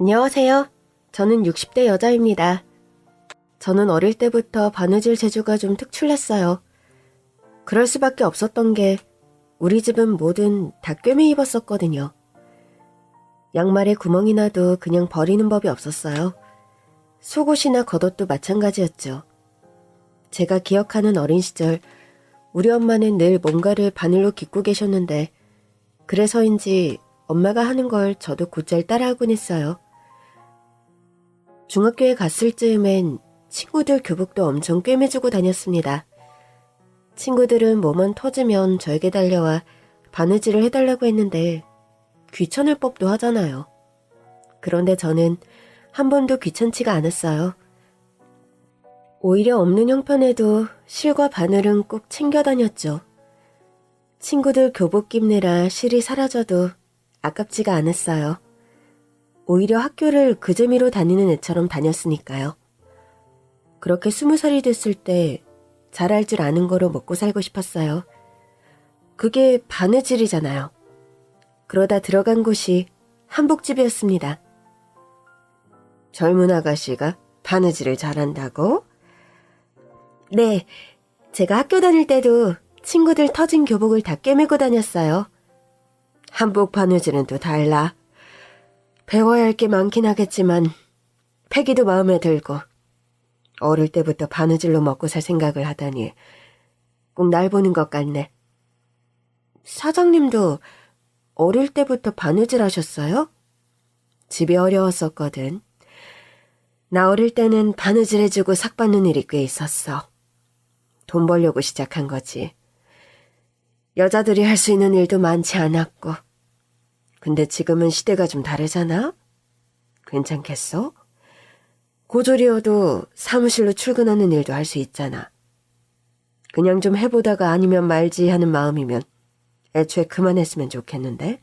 안녕하세요. 저는 60대 여자입니다. 저는 어릴 때부터 바느질 재주가 좀 특출났어요. 그럴 수밖에 없었던 게 우리 집은 뭐든 다 꿰매 입었었거든요. 양말에 구멍이 나도 그냥 버리는 법이 없었어요. 속옷이나 겉옷도 마찬가지였죠. 제가 기억하는 어린 시절 우리 엄마는 늘 뭔가를 바늘로 깃고 계셨는데 그래서인지 엄마가 하는 걸 저도 곧잘 따라하곤 했어요. 중학교에 갔을 즈음엔 친구들 교복도 엄청 꿰매주고 다녔습니다. 친구들은 뭐만 터지면 저에게 달려와 바느질을 해달라고 했는데 귀찮을 법도 하잖아요. 그런데 저는 한 번도 귀찮지가 않았어요. 오히려 없는 형편에도 실과 바늘은 꼭 챙겨 다녔죠. 친구들 교복 깁느라 실이 사라져도 아깝지가 않았어요. 오히려 학교를 그 재미로 다니는 애처럼 다녔으니까요. 그렇게 20살이 됐을 때 잘할 줄 아는 거로 먹고 살고 싶었어요. 그게 바느질이잖아요. 그러다 들어간 곳이 한복집이었습니다. 젊은 아가씨가 바느질을 잘한다고? 네, 제가 학교 다닐 때도 친구들 터진 교복을 다 꿰매고 다녔어요. 한복 바느질은 또 달라. 배워야 할 게 많긴 하겠지만 패기도 마음에 들고 어릴 때부터 바느질로 먹고 살 생각을 하다니 꼭 날 보는 것 같네. 사장님도 어릴 때부터 바느질 하셨어요? 집이 어려웠었거든. 나 어릴 때는 바느질 해주고 삭 받는 일이 꽤 있었어. 돈 벌려고 시작한 거지. 여자들이 할 수 있는 일도 많지 않았고. 근데 지금은 시대가 좀 다르잖아? 괜찮겠어? 고졸이어도 사무실로 출근하는 일도 할 수 있잖아. 그냥 좀 해보다가 아니면 말지 하는 마음이면 애초에 그만했으면 좋겠는데?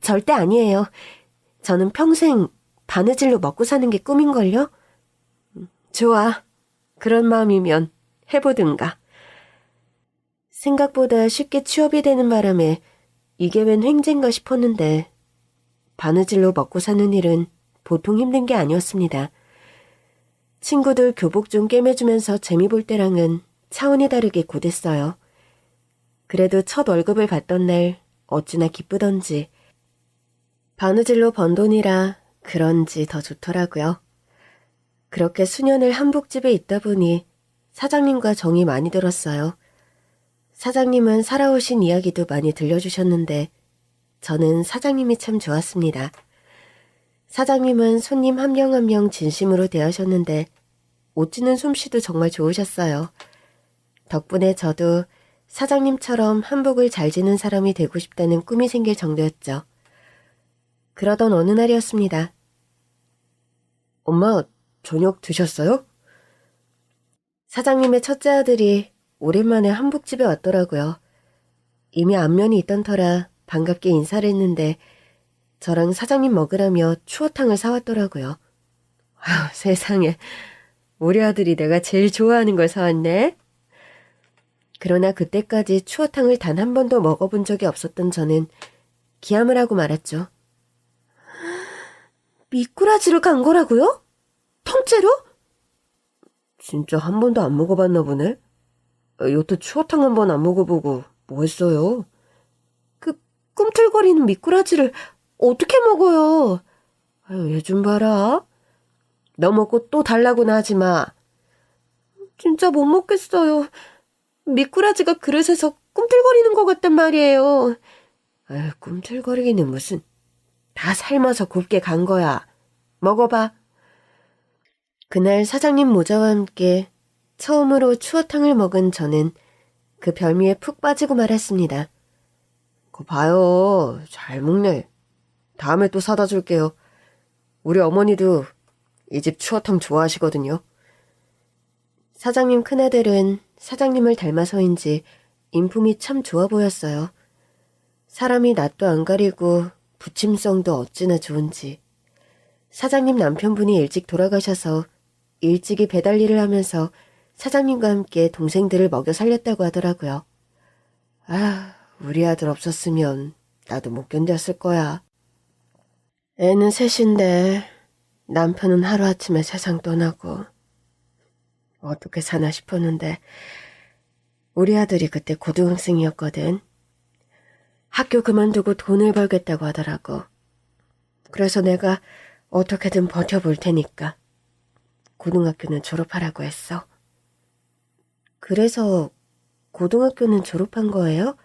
절대 아니에요. 저는 평생 바느질로 먹고 사는 게 꿈인걸요? 좋아. 그런 마음이면 해보든가. 생각보다 쉽게 취업이 되는 바람에 이게 웬 횡재인가 싶었는데 바느질로 먹고 사는 일은 보통 힘든 게 아니었습니다. 친구들 교복 좀 꿰매주면서 재미 볼 때랑은 차원이 다르게 고됐어요. 그래도 첫 월급을 받던 날 어찌나 기쁘던지 바느질로 번 돈이라 그런지 더 좋더라고요. 그렇게 수년을 한복집에 있다 보니 사장님과 정이 많이 들었어요. 사장님은 살아오신 이야기도 많이 들려주셨는데 저는 사장님이 참 좋았습니다. 사장님은 손님 한 명 한 명 진심으로 대하셨는데 못 짖는 솜씨도 정말 좋으셨어요. 덕분에 저도 사장님처럼 한복을 잘 지는 사람이 되고 싶다는 꿈이 생길 정도였죠. 그러던 어느 날이었습니다. 엄마, 저녁 드셨어요? 사장님의 첫째 아들이 오랜만에 한복집에 왔더라고요. 이미 안면이 있던 터라 반갑게 인사를 했는데 저랑 사장님 먹으라며 추어탕을 사왔더라고요. 아유, 세상에. 우리 아들이 내가 제일 좋아하는 걸 사왔네. 그러나 그때까지 추어탕을 단 한 번도 먹어본 적이 없었던 저는 기함을 하고 말았죠. 미꾸라지를 간 거라고요? 통째로? 진짜 한 번도 안 먹어봤나 보네. 여태 추어탕 한 번 안 먹어보고 뭐 했어요? 그 꿈틀거리는 미꾸라지를 어떻게 먹어요? 아유, 얘 좀 봐라. 너 먹고 또 달라고나 하지 마. 진짜 못 먹겠어요. 미꾸라지가 그릇에서 꿈틀거리는 것 같단 말이에요. 아유, 꿈틀거리기는 무슨. 다 삶아서 곱게 간 거야. 먹어봐. 그날 사장님 모자와 함께 처음으로 추어탕을 먹은 저는 그 별미에 푹 빠지고 말았습니다. 그거 봐요. 잘 먹네. 다음에 또 사다 줄게요. 우리 어머니도 이 집 추어탕 좋아하시거든요. 사장님 큰아들은 사장님을 닮아서인지 인품이 참 좋아 보였어요. 사람이 낯도 안 가리고 부침성도 어찌나 좋은지. 사장님 남편분이 일찍 돌아가셔서 일찍이 배달 일을 하면서 사장님과 함께 동생들을 먹여 살렸다고 하더라고요. 아, 우리 아들 없었으면 나도 못 견뎠을 거야. 애는 셋인데 남편은 하루아침에 세상 떠나고 어떻게 사나 싶었는데 우리 아들이 그때 고등학생이었거든. 학교 그만두고 돈을 벌겠다고 하더라고. 그래서 내가 어떻게든 버텨볼 테니까 고등학교는 졸업하라고 했어. 그래서 고등학교는 졸업한 거예요?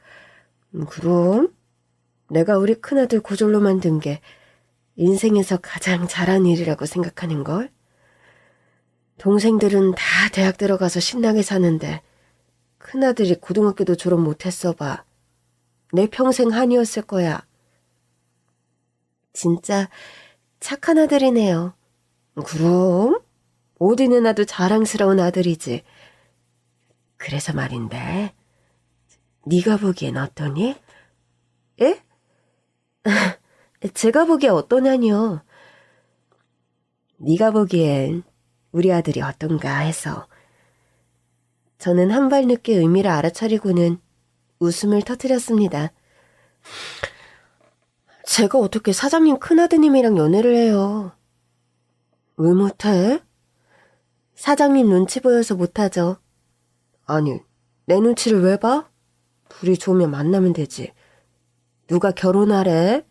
그럼 내가 우리 큰아들 고졸로 만든 게 인생에서 가장 잘한 일이라고 생각하는걸? 동생들은 다 대학 들어가서 신나게 사는데 큰아들이 고등학교도 졸업 못했어 봐. 내 평생 한이었을 거야. 진짜 착한 아들이네요. 그럼 어디 내놔도 자랑스러운 아들이지. 그래서 말인데 네가 보기엔 어떠니? 예? 제가 보기에 어떠냐뇨. 네가 보기엔 우리 아들이 어떤가 해서. 저는 한 발 늦게 의미를 알아차리고는 웃음을 터뜨렸습니다. 제가 어떻게 사장님 큰아드님이랑 연애를 해요? 왜 못해? 사장님 눈치 보여서 못하죠. 아니, 내 눈치를 왜 봐? 둘이 좋으면 만나면 되지. 누가 결혼하래?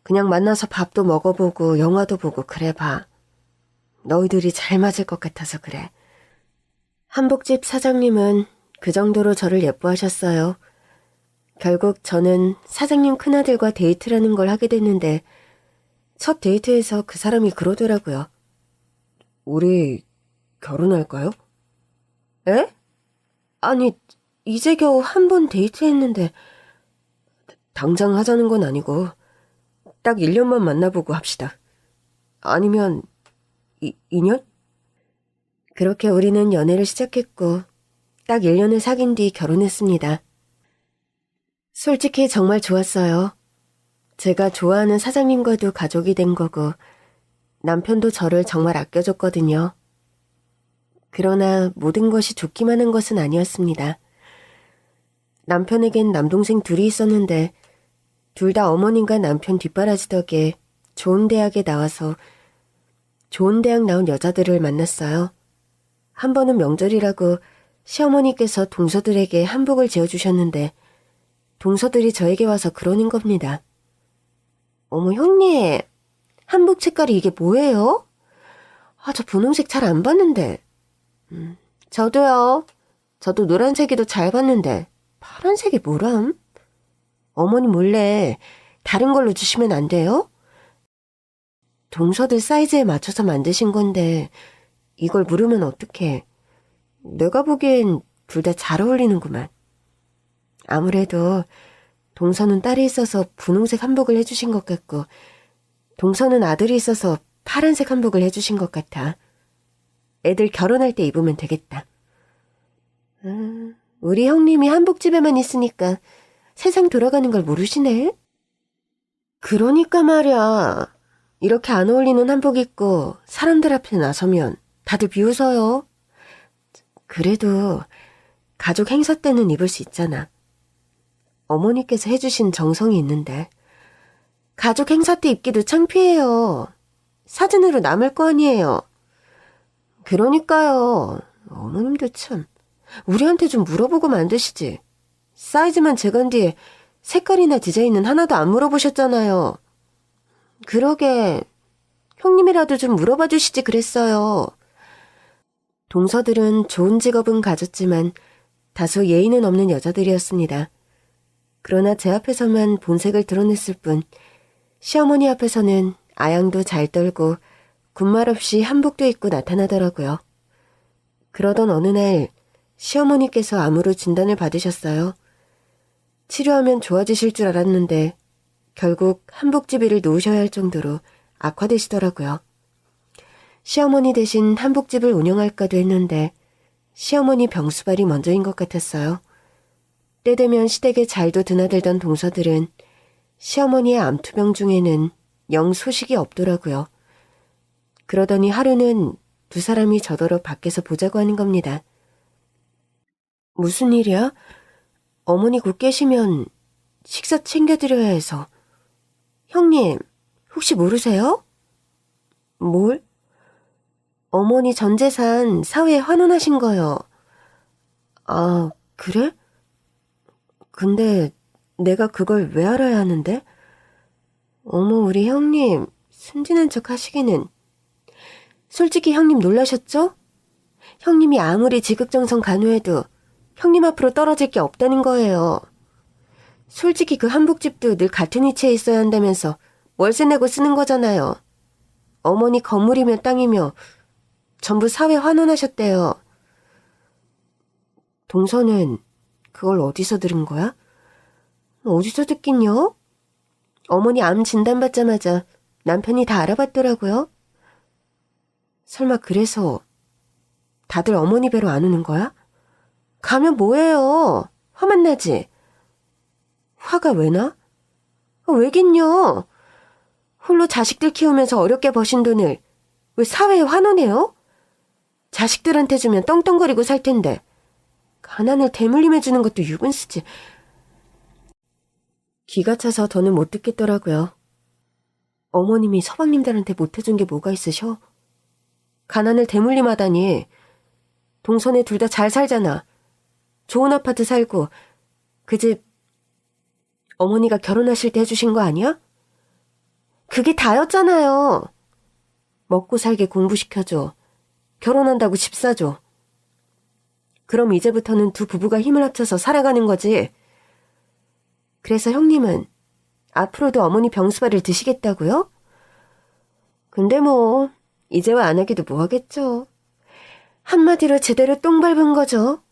그냥 만나서 밥도 먹어보고 영화도 보고 그래 봐. 너희들이 잘 맞을 것 같아서 그래. 한복집 사장님은 그 정도로 저를 예뻐하셨어요. 결국 저는 사장님 큰아들과 데이트라는 걸 하게 됐는데 첫 데이트에서 그 사람이 그러더라고요. 우리 결혼할까요? 에? 아니, 이제 겨우 한 번 데이트했는데 당장 하자는 건 아니고 딱 1년만 만나보고 합시다. 아니면 2년? 그렇게 우리는 연애를 시작했고 딱 1년을 사귄 뒤 결혼했습니다. 솔직히 정말 좋았어요. 제가 좋아하는 사장님과도 가족이 된 거고 남편도 저를 정말 아껴줬거든요. 그러나 모든 것이 좋기만 한 것은 아니었습니다. 남편에겐 남동생 둘이 있었는데 둘 다 어머님과 남편 뒷바라지 덕에 좋은 대학에 나와서 좋은 대학 나온 여자들을 만났어요. 한 번은 명절이라고 시어머니께서 동서들에게 한복을 지어주셨는데 동서들이 저에게 와서 그러는 겁니다. 어머 형님, 한복 색깔이 이게 뭐예요? 저 분홍색 잘 안 봤는데. 저도요. 저도 노란색이도 잘 봤는데 파란색이 뭐람? 어머니 몰래 다른 걸로 주시면 안 돼요? 동서들 사이즈에 맞춰서 만드신 건데 이걸 물으면 어떡해. 내가 보기엔 둘 다 잘 어울리는구만. 아무래도 동서는 딸이 있어서 분홍색 한복을 해주신 것 같고 동서는 아들이 있어서 파란색 한복을 해주신 것 같아. 애들 결혼할 때 입으면 되겠다. 우리 형님이 한복집에만 있으니까 세상 돌아가는 걸 모르시네? 그러니까 말이야. 이렇게 안 어울리는 한복 입고 사람들 앞에 나서면 다들 비웃어요. 그래도 가족 행사 때는 입을 수 있잖아. 어머니께서 해주신 정성이 있는데. 가족 행사 때 입기도 창피해요. 사진으로 남을 거 아니에요. 그러니까요. 어머님도 참. 우리한테 좀 물어보고 만드시지. 사이즈만 재간 뒤에 색깔이나 디자인은 하나도 안 물어보셨잖아요. 그러게 형님이라도 좀 물어봐 주시지 그랬어요. 동서들은 좋은 직업은 가졌지만 다소 예의는 없는 여자들이었습니다. 그러나 제 앞에서만 본색을 드러냈을 뿐 시어머니 앞에서는 아양도 잘 떨고 군말 없이 한복도 입고 나타나더라고요. 그러던 어느 날 시어머니께서 암으로 진단을 받으셨어요. 치료하면 좋아지실 줄 알았는데 결국 한복집이를 놓으셔야 할 정도로 악화되시더라고요. 시어머니 대신 한복집을 운영할까도 했는데 시어머니 병수발이 먼저인 것 같았어요. 때 되면 시댁에 잘도 드나들던 동서들은 시어머니의 암투병 중에는 영 소식이 없더라고요. 그러더니 하루는 두 사람이 저더러 밖에서 보자고 하는 겁니다. 무슨 일이야? 어머니 곧 계시면 식사 챙겨드려야 해서. 형님, 혹시 모르세요? 뭘? 어머니 전 재산 사회에 환원하신 거요. 아, 그래? 근데 내가 그걸 왜 알아야 하는데? 어머, 우리 형님, 순진한 척 하시기는. 솔직히 형님 놀라셨죠? 형님이 아무리 지극정성 간호해도 형님 앞으로 떨어질 게 없다는 거예요. 솔직히 그 한복집도 늘 같은 위치에 있어야 한다면서 월세 내고 쓰는 거잖아요. 어머니 건물이며 땅이며 전부 사회 환원하셨대요. 동서는 그걸 어디서 들은 거야? 어디서 듣긴요? 어머니 암 진단받자마자 남편이 다 알아봤더라고요. 설마 그래서 다들 어머니 뵈러 안 오는 거야? 가면 뭐해요? 화만 나지? 화가 왜 나? 왜긴요? 홀로 자식들 키우면서 어렵게 버신 돈을 왜 사회에 환원해요? 자식들한테 주면 떵떵거리고 살 텐데 가난을 대물림해 주는 것도 유분수지. 기가 차서 더는 못 듣겠더라고요. 어머님이 서방님들한테 못해준 게 뭐가 있으셔? 가난을 대물림하다니. 동선에 둘 다 잘 살잖아. 좋은 아파트 살고 그 집 어머니가 결혼하실 때 해주신 거 아니야? 그게 다였잖아요. 먹고 살게 공부시켜줘. 결혼한다고 집 사줘. 그럼 이제부터는 두 부부가 힘을 합쳐서 살아가는 거지. 그래서 형님은 앞으로도 어머니 병수발을 드시겠다고요? 근데 뭐 이제와 안 하기도 뭐 하겠죠. 한마디로 제대로 똥 밟은 거죠.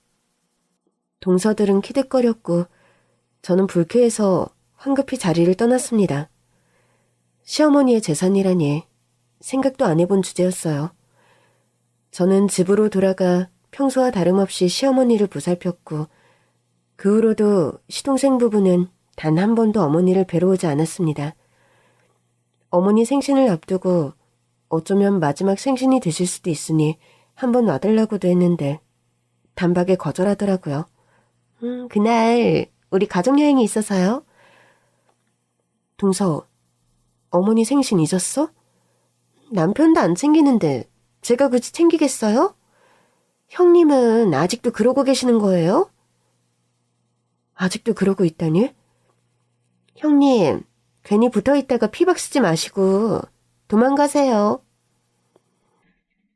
동서들은 키득거렸고 저는 불쾌해서 황급히 자리를 떠났습니다. 시어머니의 재산이라니 생각도 안 해본 주제였어요. 저는 집으로 돌아가 평소와 다름없이 시어머니를 보살폈고 그 후로도 시동생 부부는 단 한 번도 어머니를 뵈러 오지 않았습니다. 어머니 생신을 앞두고 어쩌면 마지막 생신이 되실 수도 있으니 한번 와달라고도 했는데 단박에 거절하더라고요. 그날 우리 가족여행이 있어서요. 동서, 어머니 생신 잊었어? 남편도 안 챙기는데 제가 굳이 챙기겠어요? 형님은 아직도 그러고 계시는 거예요? 아직도 그러고 있다니? 형님, 괜히 붙어있다가 피박 쓰지 마시고 도망가세요.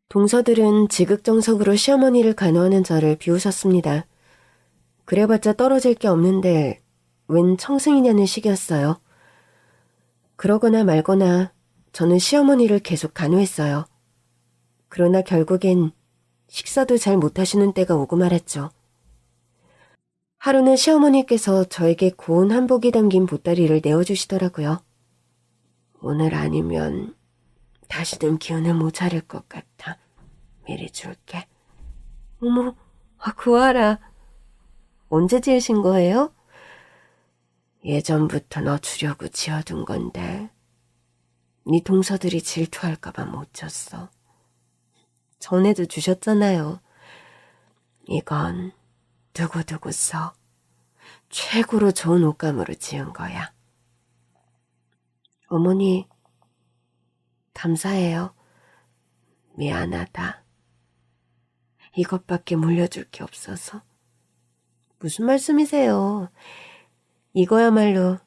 동서들은 지극정성으로 시어머니를 간호하는 저를 비웃었습니다. 그래봤자 떨어질 게 없는데 웬 청승이냐는 식이었어요. 그러거나 말거나 저는 시어머니를 계속 간호했어요. 그러나 결국엔 식사도 잘 못하시는 때가 오고 말았죠. 하루는 시어머니께서 저에게 고운 한복이 담긴 보따리를 내어주시더라고요. 오늘 아니면 다시는 기운을 못 차릴 것 같아. 미리 줄게. 어머, 구하라. 언제 지으신 거예요? 예전부터 너 주려고 지어둔 건데 네 동서들이 질투할까봐 못 줬어. 전에도 주셨잖아요. 이건 두고두고 써. 최고로 좋은 옷감으로 지은 거야. 어머니, 감사해요. 미안하다. 이것밖에 물려줄 게 없어서. 무슨 말씀이세요? 이거야말로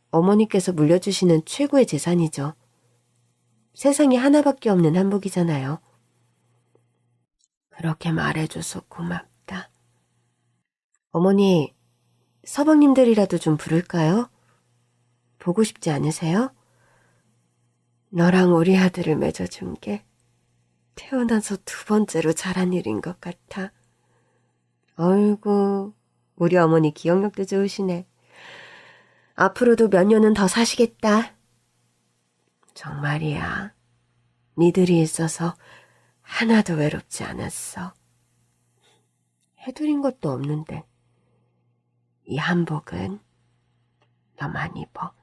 어머니께서 물려주시는 최고의 재산이죠. 세상에 하나밖에 없는 한복이잖아요. 그렇게 말해줘서 고맙다. 어머니, 서방님들이라도 좀 부를까요? 보고 싶지 않으세요? 너랑 우리 아들을 맺어준 게 태어나서 두 번째로 잘한 일인 것 같아. 어이구, 우리 어머니 기억력도 좋으시네. 앞으로도 몇 년은 더 사시겠다. 정말이야. 니들이 있어서 하나도 외롭지 않았어. 해드린 것도 없는데 이 한복은 너만 입어.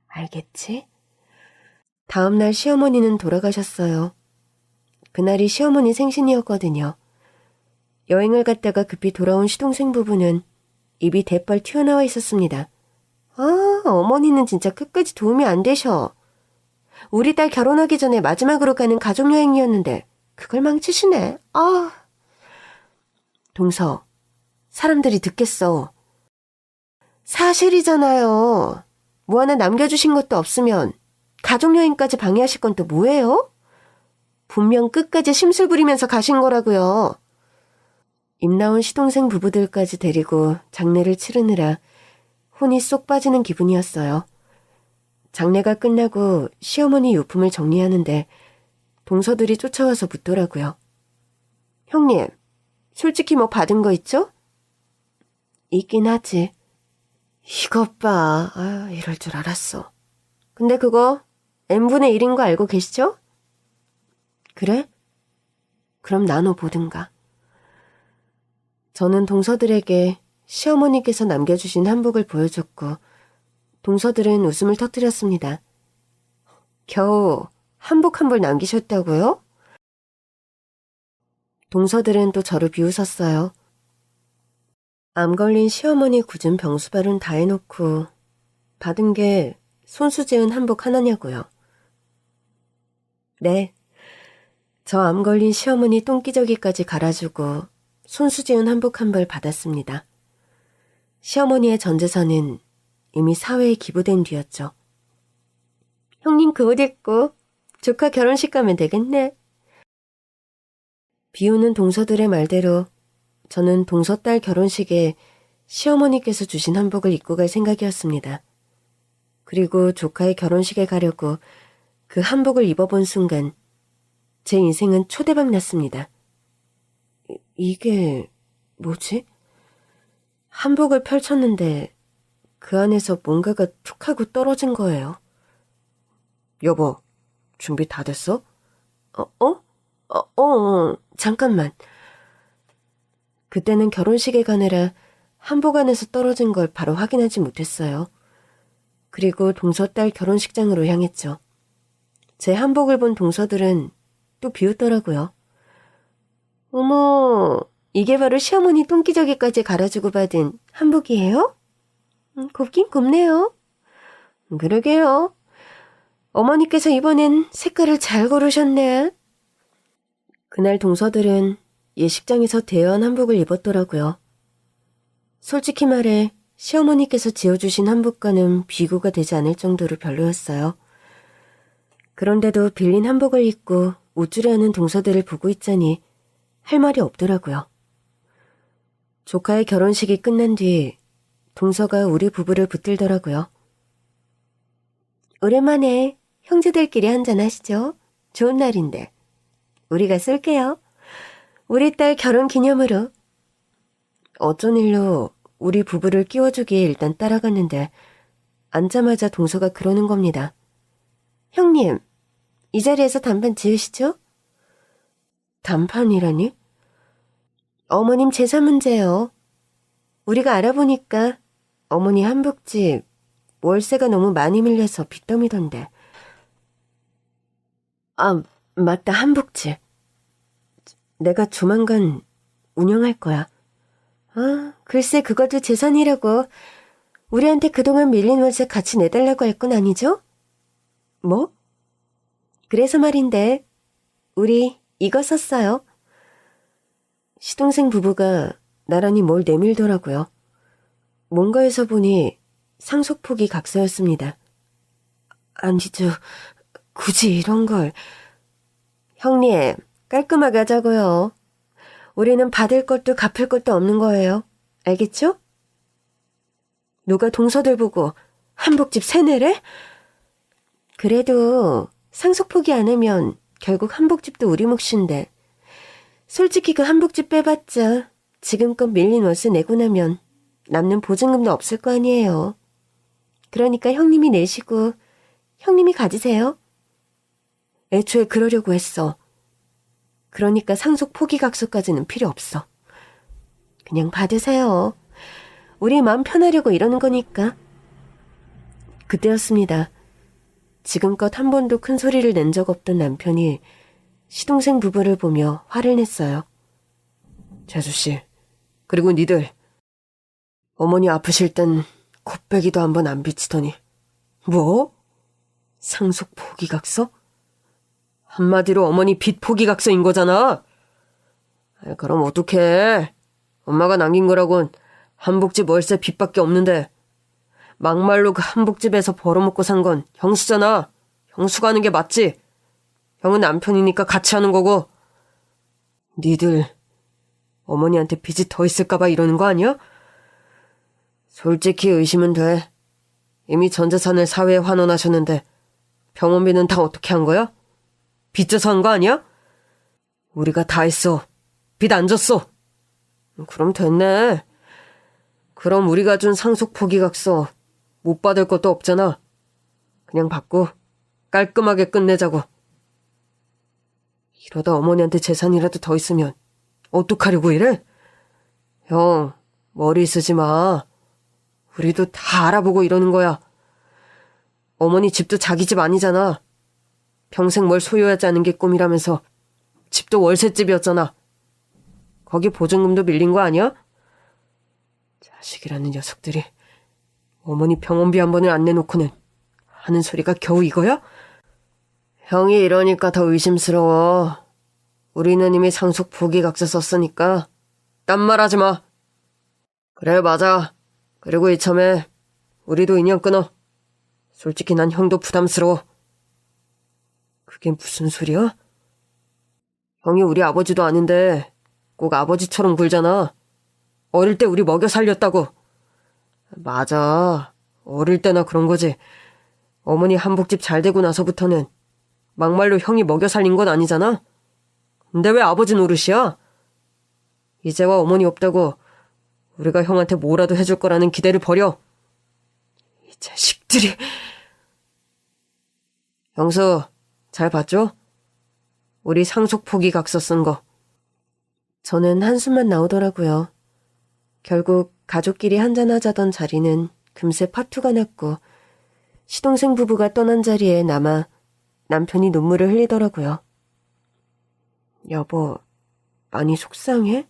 알겠지? 다음 날 시어머니는 돌아가셨어요. 그날이 시어머니 생신이었거든요. 여행을 갔다가 급히 돌아온 시동생 부부는 입이 대빨 튀어나와 있었습니다. 아, 어머니는 진짜 끝까지 도움이 안 되셔. 우리 딸 결혼하기 전에 마지막으로 가는 가족여행이었는데 그걸 망치시네. 아. 동서, 사람들이 듣겠어. 사실이잖아요. 뭐 하나 남겨주신 것도 없으면 가족여행까지 방해하실 건 또 뭐예요? 분명 끝까지 심술 부리면서 가신 거라고요. 입 나온 시동생 부부들까지 데리고 장례를 치르느라 혼이 쏙 빠지는 기분이었어요. 장례가 끝나고 시어머니 유품을 정리하는데 동서들이 쫓아와서 묻더라고요. 형님, 솔직히 뭐 받은 거 있죠? 있긴 하지. 이것 봐. 아, 이럴 줄 알았어. 근데 그거 n분의 1인 거 알고 계시죠? 그래? 그럼 나눠보든가. 저는 동서들에게 시어머니께서 남겨주신 한복을 보여줬고 동서들은 웃음을 터뜨렸습니다. 겨우 한복 한 벌 남기셨다고요? 동서들은 또 저를 비웃었어요. 암 걸린 시어머니 굳은 병수발은 다 해놓고 받은 게 손수 지은 한복 하나냐고요. 네, 저 암 걸린 시어머니 똥기저귀까지 갈아주고 손수 지은 한복 한 벌 받았습니다. 시어머니의 전 재산은 이미 사회에 기부된 뒤였죠. 형님 그 옷 입고 조카 결혼식 가면 되겠네. 비우는 동서들의 말대로 저는 동서딸 결혼식에 시어머니께서 주신 한복을 입고 갈 생각이었습니다. 그리고 조카의 결혼식에 가려고 그 한복을 입어본 순간 제 인생은 초대박 났습니다. 이게 뭐지? 한복을 펼쳤는데 그 안에서 뭔가가 툭 하고 떨어진 거예요. 여보, 준비 다 됐어? 잠깐만. 그때는 결혼식에 가느라 한복 안에서 떨어진 걸 바로 확인하지 못했어요. 그리고 동서딸 결혼식장으로 향했죠. 제 한복을 본 동서들은 또 비웃더라고요. 어머, 이게 바로 시어머니 똥기저귀까지 갈아주고 받은 한복이에요? 곱긴 곱네요. 그러게요. 어머니께서 이번엔 색깔을 잘 고르셨네. 그날 동서들은 예식장에서 대여한 한복을 입었더라고요. 솔직히 말해 시어머니께서 지어주신 한복과는 비교가 되지 않을 정도로 별로였어요. 그런데도 빌린 한복을 입고 우쭐해하는 동서들을 보고 있자니 할 말이 없더라고요. 조카의 결혼식이 끝난 뒤 동서가 우리 부부를 붙들더라고요. 오랜만에 형제들끼리 한잔하시죠. 좋은 날인데. 우리가 쏠게요. 우리 딸 결혼 기념으로. 어쩐 일로 우리 부부를 끼워주기에 일단 따라갔는데 앉자마자 동서가 그러는 겁니다. 형님, 이 자리에서 단판 지으시죠? 단판이라니? 어머님 재산 문제요. 우리가 알아보니까 어머니 한복집 월세가 너무 많이 밀려서 빚더미던데. 아, 맞다, 한복집. 내가 조만간 운영할 거야. 아, 글쎄 그것도 재산이라고. 우리한테 그동안 밀린 월세 같이 내달라고 할 건 아니죠? 뭐? 그래서 말인데 우리 이거 썼어요. 시동생 부부가 나란히 뭘 내밀더라고요. 뭔가에서 보니 상속폭이 각서였습니다. 아니죠. 굳이 이런 걸. 형님, 깔끔하게 하자고요. 우리는 받을 것도 갚을 것도 없는 거예요. 알겠죠? 누가 동서들 보고 한복집 세뇌래? 그래도 상속 포기 안 하면 결국 한복집도 우리 몫인데. 솔직히 그 한복집 빼봤자 지금껏 밀린 월세 내고 나면 남는 보증금도 없을 거 아니에요. 그러니까 형님이 내시고 형님이 가지세요. 애초에 그러려고 했어. 그러니까 상속 포기 각서까지는 필요 없어. 그냥 받으세요. 우리 마음 편하려고 이러는 거니까. 그때였습니다. 지금껏 한 번도 큰 소리를 낸 적 없던 남편이 시동생 부부를 보며 화를 냈어요. 재수씨, 그리고 니들. 어머니 아프실 땐 곱빼기도 한번 안 비치더니. 뭐? 상속 포기각서? 한마디로 어머니 빚 포기각서인 거잖아. 그럼 어떡해. 엄마가 남긴 거라곤 한복집 월세 빚밖에 없는데 막말로 그 한복집에서 벌어먹고 산 건 형수잖아. 형수가 하는 게 맞지. 형은 남편이니까 같이 하는 거고. 니들 어머니한테 빚이 더 있을까봐 이러는 거 아니야? 솔직히 의심은 돼. 이미 전 재산을 사회에 환원하셨는데 병원비는 다 어떻게 한 거야? 빚져서 한 거 아니야? 우리가 다 했어. 빚 안 졌어. 그럼 됐네. 그럼 우리가 준 상속 포기각서 못 받을 것도 없잖아. 그냥 받고 깔끔하게 끝내자고. 이러다 어머니한테 재산이라도 더 있으면 어떡하려고 이래? 형, 머리 쓰지 마. 우리도 다 알아보고 이러는 거야. 어머니 집도 자기 집 아니잖아. 평생 뭘 소유하지 않은 게 꿈이라면서 집도 월세집이었잖아. 거기 보증금도 밀린 거 아니야? 자식이라는 녀석들이 어머니 병원비 한 번을 안 내놓고는 하는 소리가 겨우 이거야? 형이 이러니까 더 의심스러워. 우리는 이미 상속 포기각서 썼으니까 딴 말 하지 마. 그래, 맞아. 그리고 이참에 우리도 인연 끊어. 솔직히 난 형도 부담스러워. 그게 무슨 소리야? 형이 우리 아버지도 아닌데 꼭 아버지처럼 굴잖아. 어릴 때 우리 먹여 살렸다고. 맞아. 어릴 때나 그런 거지. 어머니 한복집 잘 되고 나서부터는 막말로 형이 먹여 살린 건 아니잖아. 근데 왜 아버지 노릇이야? 이제와 어머니 없다고 우리가 형한테 뭐라도 해줄 거라는 기대를 버려. 이 자식들이. 형수, 잘 봤죠? 우리 상속 포기각서 쓴 거. 저는 한숨만 나오더라고요. 결국 가족끼리 한잔하자던 자리는 금세 파투가 났고 시동생 부부가 떠난 자리에 남아 남편이 눈물을 흘리더라고요. 여보, 많이 속상해?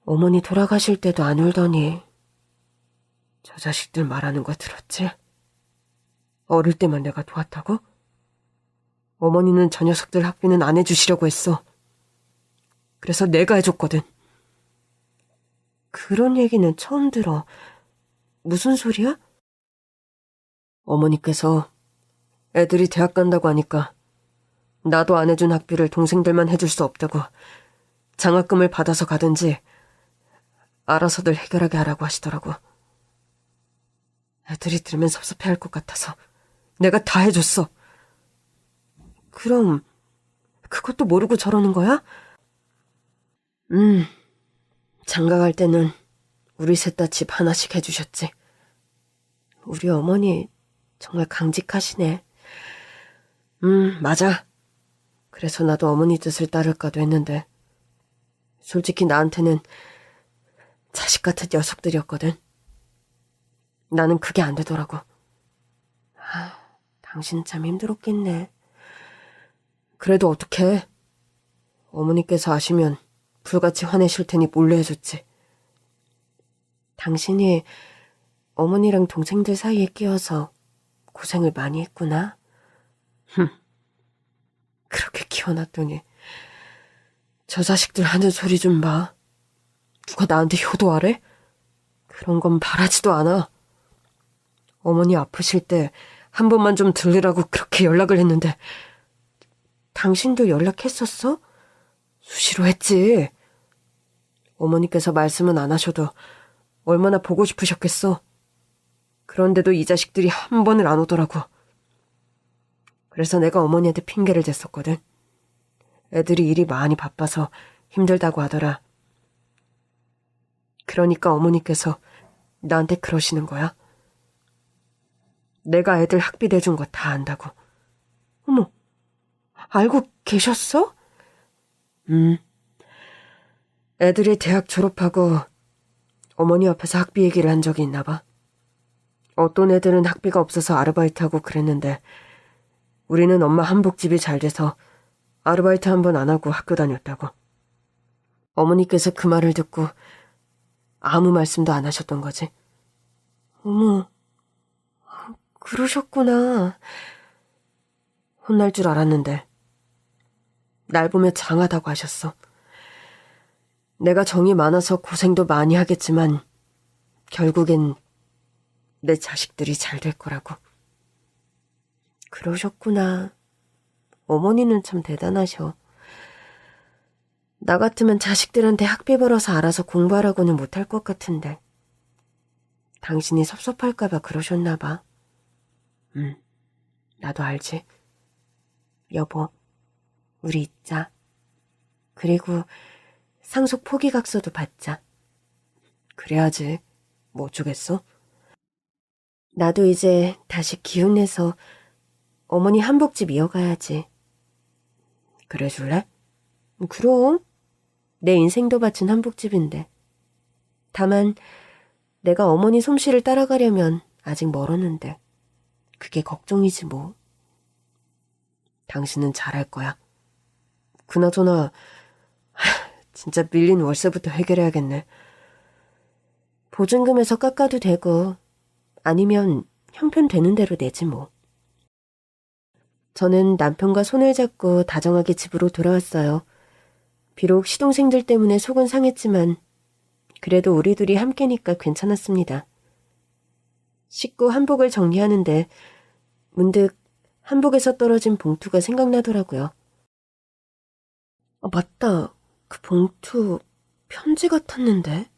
어머니 돌아가실 때도 안 울더니. 저 자식들 말하는 거 들었지? 어릴 때만 내가 도왔다고? 어머니는 저 녀석들 학비는 안 해주시려고 했어. 그래서 내가 해줬거든. 그런 얘기는 처음 들어. 무슨 소리야? 어머니께서 애들이 대학 간다고 하니까 나도 안 해준 학비를 동생들만 해줄 수 없다고 장학금을 받아서 가든지 알아서들 해결하게 하라고 하시더라고. 애들이 들으면 섭섭해할 것 같아서 내가 다 해줬어. 그럼 그것도 모르고 저러는 거야? 장가 갈 때는 우리 셋 다 집 하나씩 해주셨지. 우리 어머니 정말 강직하시네. 맞아. 그래서 나도 어머니 뜻을 따를까도 했는데 솔직히 나한테는 자식 같은 녀석들이었거든. 나는 그게 안 되더라고. 당신 참 힘들었겠네. 그래도 어떡해. 어머니께서 아시면 불같이 화내실 테니 몰래 해줬지. 당신이 어머니랑 동생들 사이에 끼어서 고생을 많이 했구나. 그렇게 키워놨더니 저 자식들 하는 소리 좀 봐. 누가 나한테 효도하래? 그런 건 바라지도 않아. 어머니 아프실 때 한 번만 좀 들으라고 그렇게 연락을 했는데 당신도 연락했었어? 수시로 했지. 어머니께서 말씀은 안 하셔도 얼마나 보고 싶으셨겠어. 그런데도 이 자식들이 한 번을 안 오더라고. 그래서 내가 어머니한테 핑계를 댔었거든. 애들이 일이 많이 바빠서 힘들다고 하더라. 그러니까 어머니께서 나한테 그러시는 거야. 내가 애들 학비 내준 거 다 안다고. 어머, 알고 계셨어? 애들이 대학 졸업하고 어머니 앞에서 학비 얘기를 한 적이 있나 봐. 어떤 애들은 학비가 없어서 아르바이트하고 그랬는데 우리는 엄마 한복집이 잘 돼서 아르바이트 한 번 안 하고 학교 다녔다고. 어머니께서 그 말을 듣고 아무 말씀도 안 하셨던 거지. 어머, 그러셨구나. 혼날 줄 알았는데 날 보며 장하다고 하셨어. 내가 정이 많아서 고생도 많이 하겠지만 결국엔 내 자식들이 잘 될 거라고. 그러셨구나. 어머니는 참 대단하셔. 나 같으면 자식들한테 학비 벌어서 알아서 공부하라고는 못할 것 같은데. 당신이 섭섭할까봐 그러셨나 봐. 나도 알지. 여보, 우리 있자. 그리고 상속 포기각서도 받자. 그래야지. 뭐 어쩌겠어? 나도 이제 다시 기운내서 어머니 한복집 이어가야지. 그래줄래? 그럼. 내 인생도 바친 한복집인데. 다만 내가 어머니 솜씨를 따라가려면 아직 멀었는데. 그게 걱정이지 뭐. 당신은 잘할 거야. 그나저나 진짜 밀린 월세부터 해결해야겠네. 보증금에서 깎아도 되고 아니면 형편 되는 대로 내지 뭐. 저는 남편과 손을 잡고 다정하게 집으로 돌아왔어요. 비록 시동생들 때문에 속은 상했지만 그래도 우리 둘이 함께니까 괜찮았습니다. 씻고 한복을 정리하는데 문득 한복에서 떨어진 봉투가 생각나더라고요. 맞다. 그 봉투 편지 같았는데.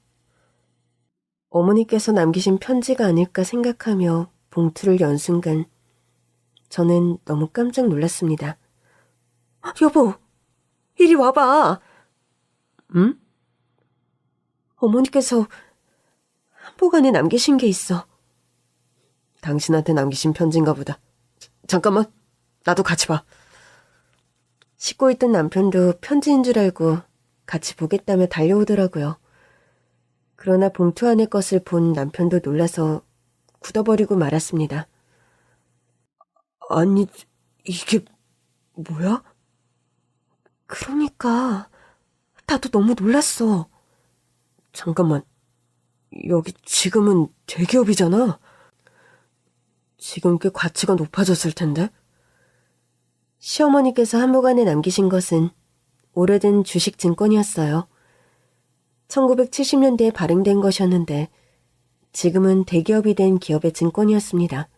어머니께서 남기신 편지가 아닐까 생각하며 봉투를 연 순간 저는 너무 깜짝 놀랐습니다. 여보, 이리 와봐. 응? 어머니께서 한복 안에 남기신 게 있어. 당신한테 남기신 편지인가 보다. 잠깐만, 나도 같이 봐. 씻고 있던 남편도 편지인 줄 알고 같이 보겠다며 달려오더라고요. 그러나 봉투 안의 것을 본 남편도 놀라서 굳어버리고 말았습니다. 아니, 이게 뭐야? 그러니까 나도 너무 놀랐어. 잠깐만, 여기 지금은 대기업이잖아. 지금 꽤 가치가 높아졌을 텐데. 시어머니께서 한복 안에 남기신 것은 오래된 주식 증권이었어요. 1970년대에 발행된 것이었는데 지금은 대기업이 된 기업의 증권이었습니다.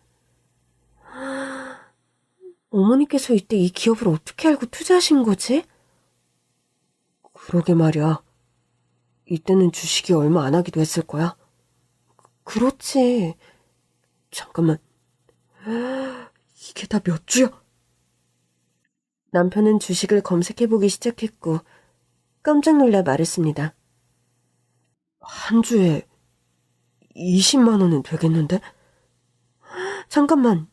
어머니께서 이때 이 기업을 어떻게 알고 투자하신 거지? 그러게 말이야. 이때는 주식이 얼마 안 하기도 했을 거야. 그렇지. 잠깐만. 이게 다 몇 주야? 남편은 주식을 검색해보기 시작했고 깜짝 놀라 말했습니다. 한 주에 20만 원은 되겠는데? 잠깐만.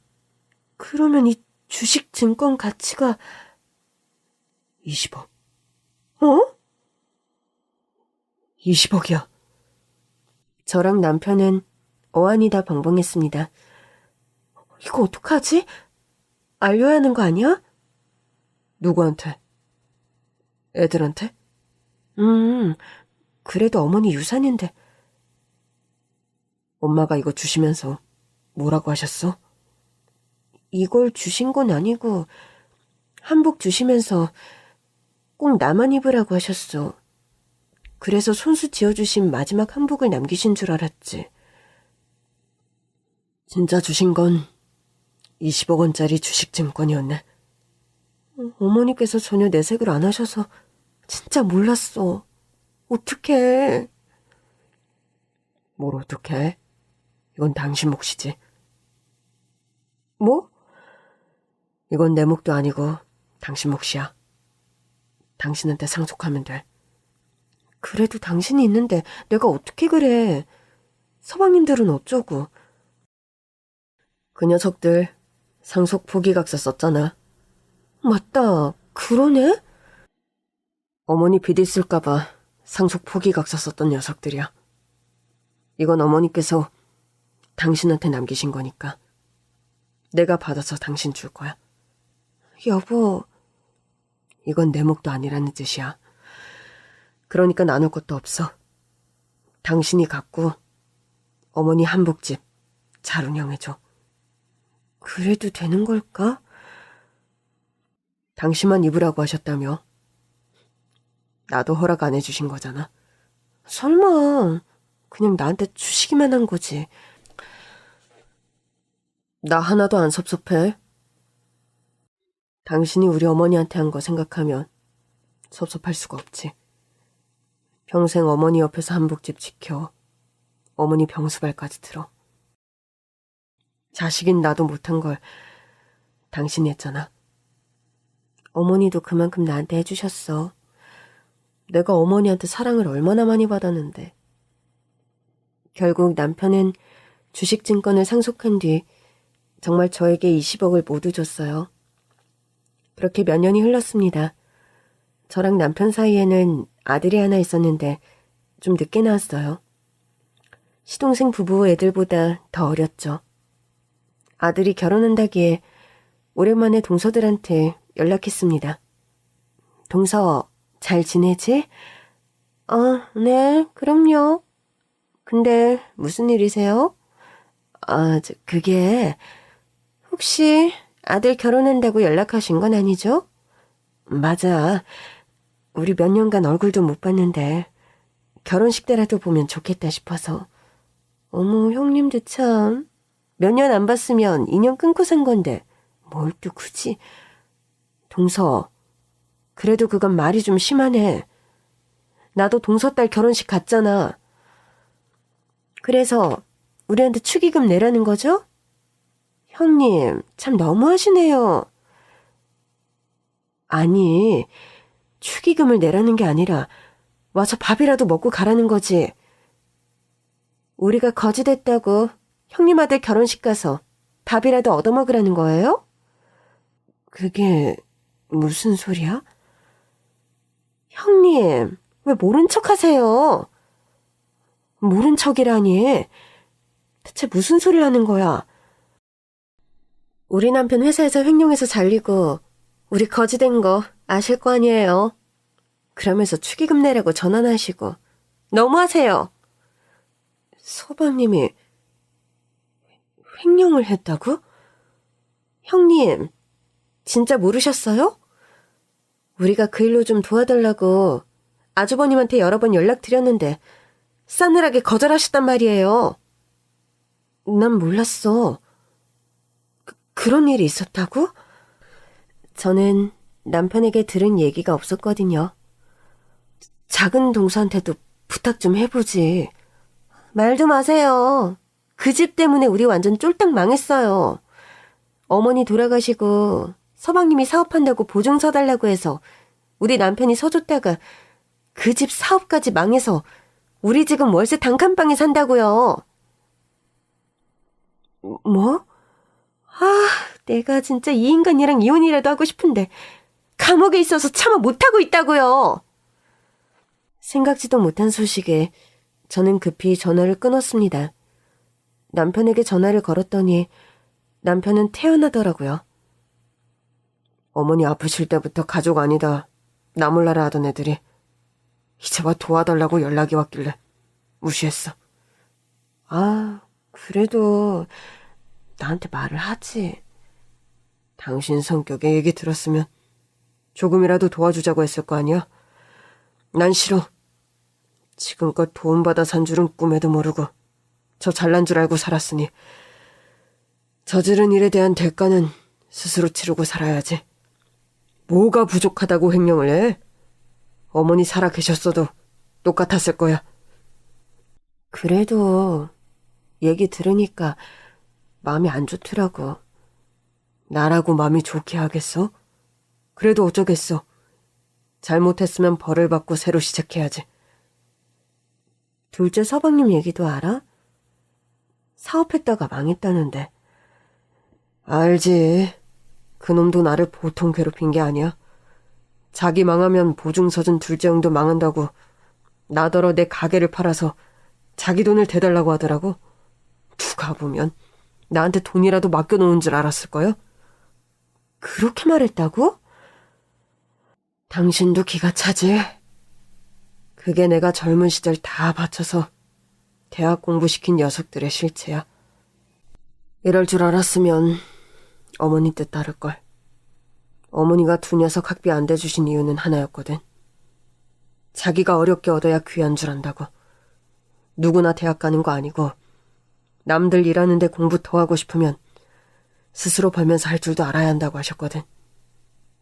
그러면 이 주식 증권 가치가 20억. 어? 20억이야. 저랑 남편은 어안이 다 벙벙했습니다. 이거 어떡하지? 알려야 하는 거 아니야? 누구한테? 애들한테? 그래도 어머니 유산인데. 엄마가 이거 주시면서 뭐라고 하셨어? 이걸 주신 건 아니고 한복 주시면서 꼭 나만 입으라고 하셨어. 그래서 손수 지어주신 마지막 한복을 남기신 줄 알았지. 진짜 주신 건 20억 원짜리 주식증권이었네. 어머니께서 전혀 내색을 안 하셔서 진짜 몰랐어. 어떡해. 뭘 어떡해? 이건 당신 몫이지. 뭐? 이건 내 몫도 아니고 당신 몫이야. 당신한테 상속하면 돼. 그래도 당신이 있는데 내가 어떻게 그래. 서방님들은 어쩌고. 그 녀석들 상속 포기각서 썼잖아. 맞다. 그러네? 어머니 빚 있을까봐 상속 포기각서 썼던 녀석들이야. 이건 어머니께서 당신한테 남기신 거니까. 내가 받아서 당신 줄 거야. 여보. 이건 내 몫도 아니라는 뜻이야. 그러니까 나눌 것도 없어. 당신이 갖고 어머니 한복집 잘 운영해줘. 그래도 되는 걸까? 당신만 입으라고 하셨다며. 나도 허락 안 해주신 거잖아. 설마 그냥 나한테 주시기만 한 거지. 나 하나도 안 섭섭해. 당신이 우리 어머니한테 한 거 생각하면 섭섭할 수가 없지. 평생 어머니 옆에서 한복집 지켜 어머니 병수발까지 들어. 자식인 나도 못한 걸 당신이 했잖아. 어머니도 그만큼 나한테 해주셨어. 내가 어머니한테 사랑을 얼마나 많이 받았는데. 결국 남편은 주식증권을 상속한 뒤 정말 저에게 20억을 모두 줬어요. 그렇게 몇 년이 흘렀습니다. 저랑 남편 사이에는 아들이 하나 있었는데 좀 늦게 낳았어요. 시동생 부부 애들보다 더 어렸죠. 아들이 결혼한다기에 오랜만에 동서들한테 연락했습니다. 동서, 잘 지내지? 네, 그럼요. 근데 무슨 일이세요? 그게 혹시 아들 결혼한다고 연락하신 건 아니죠? 맞아. 우리 몇 년간 얼굴도 못 봤는데 결혼식 때라도 보면 좋겠다 싶어서. 어머, 형님도 참. 몇 년 안 봤으면 인연 끊고 산 건데 뭘 또 굳이. 동서, 그래도 그건 말이 좀 심하네. 나도 동서 딸 결혼식 갔잖아. 그래서 우리한테 축의금 내라는 거죠? 형님, 참 너무하시네요. 아니, 축의금을 내라는 게 아니라 와서 밥이라도 먹고 가라는 거지. 우리가 거지됐다고 형님 아들 결혼식 가서 밥이라도 얻어먹으라는 거예요? 그게 무슨 소리야? 형님, 왜 모른 척 하세요? 모른 척이라니. 대체 무슨 소리를 하는 거야? 우리 남편 회사에서 횡령해서 잘리고 우리 거지된 거 아실 거 아니에요. 그러면서 축의금 내라고 전화하시고. 너무하세요. 서방님이 횡령을 했다고? 형님, 진짜 모르셨어요? 우리가 그 일로 좀 도와달라고 아주버님한테 여러 번 연락드렸는데 싸늘하게 거절하셨단 말이에요. 난 몰랐어. 그런 일이 있었다고? 저는 남편에게 들은 얘기가 없었거든요. 작은 동서한테도 부탁 좀 해보지. 말도 마세요. 그 집 때문에 우리 완전 쫄딱 망했어요. 어머니 돌아가시고 서방님이 사업한다고 보증 서달라고 해서 우리 남편이 서줬다가 그 집 사업까지 망해서 우리 지금 월세 단칸방에 산다고요. 뭐? 내가 진짜 이 인간이랑 이혼이라도 하고 싶은데 감옥에 있어서 참아 못하고 있다고요. 생각지도 못한 소식에 저는 급히 전화를 끊었습니다. 남편에게 전화를 걸었더니 남편은 태어나더라고요. 어머니 아프실 때부터 가족 아니다 나 몰라라 하던 애들이 이제 와 도와달라고 연락이 왔길래 무시했어. 그래도 나한테 말을 하지. 당신 성격에 얘기 들었으면 조금이라도 도와주자고 했을 거 아니야? 난 싫어. 지금껏 도움받아 산 줄은 꿈에도 모르고 저 잘난 줄 알고 살았으니 저지른 일에 대한 대가는 스스로 치르고 살아야지. 뭐가 부족하다고 횡령을 해? 어머니 살아 계셨어도 똑같았을 거야. 그래도 얘기 들으니까 마음이 안 좋더라고. 나라고 마음이 좋게 하겠어? 그래도 어쩌겠어. 잘못했으면 벌을 받고 새로 시작해야지. 둘째 서방님 얘기도 알아? 사업했다가 망했다는데. 알지. 그놈도 나를 보통 괴롭힌 게 아니야. 자기 망하면 보증서준 둘째 형도 망한다고 나더러 내 가게를 팔아서 자기 돈을 대달라고 하더라고. 누가 보면 나한테 돈이라도 맡겨놓은 줄 알았을 거야? 그렇게 말했다고? 당신도 기가 차지. 그게 내가 젊은 시절 다 바쳐서 대학 공부시킨 녀석들의 실체야. 이럴 줄 알았으면 어머니 뜻 따를걸. 어머니가 두 녀석 학비 안 대주신 이유는 하나였거든. 자기가 어렵게 얻어야 귀한 줄 안다고. 누구나 대학 가는 거 아니고 남들 일하는데 공부 더 하고 싶으면 스스로 벌면서 할 줄도 알아야 한다고 하셨거든.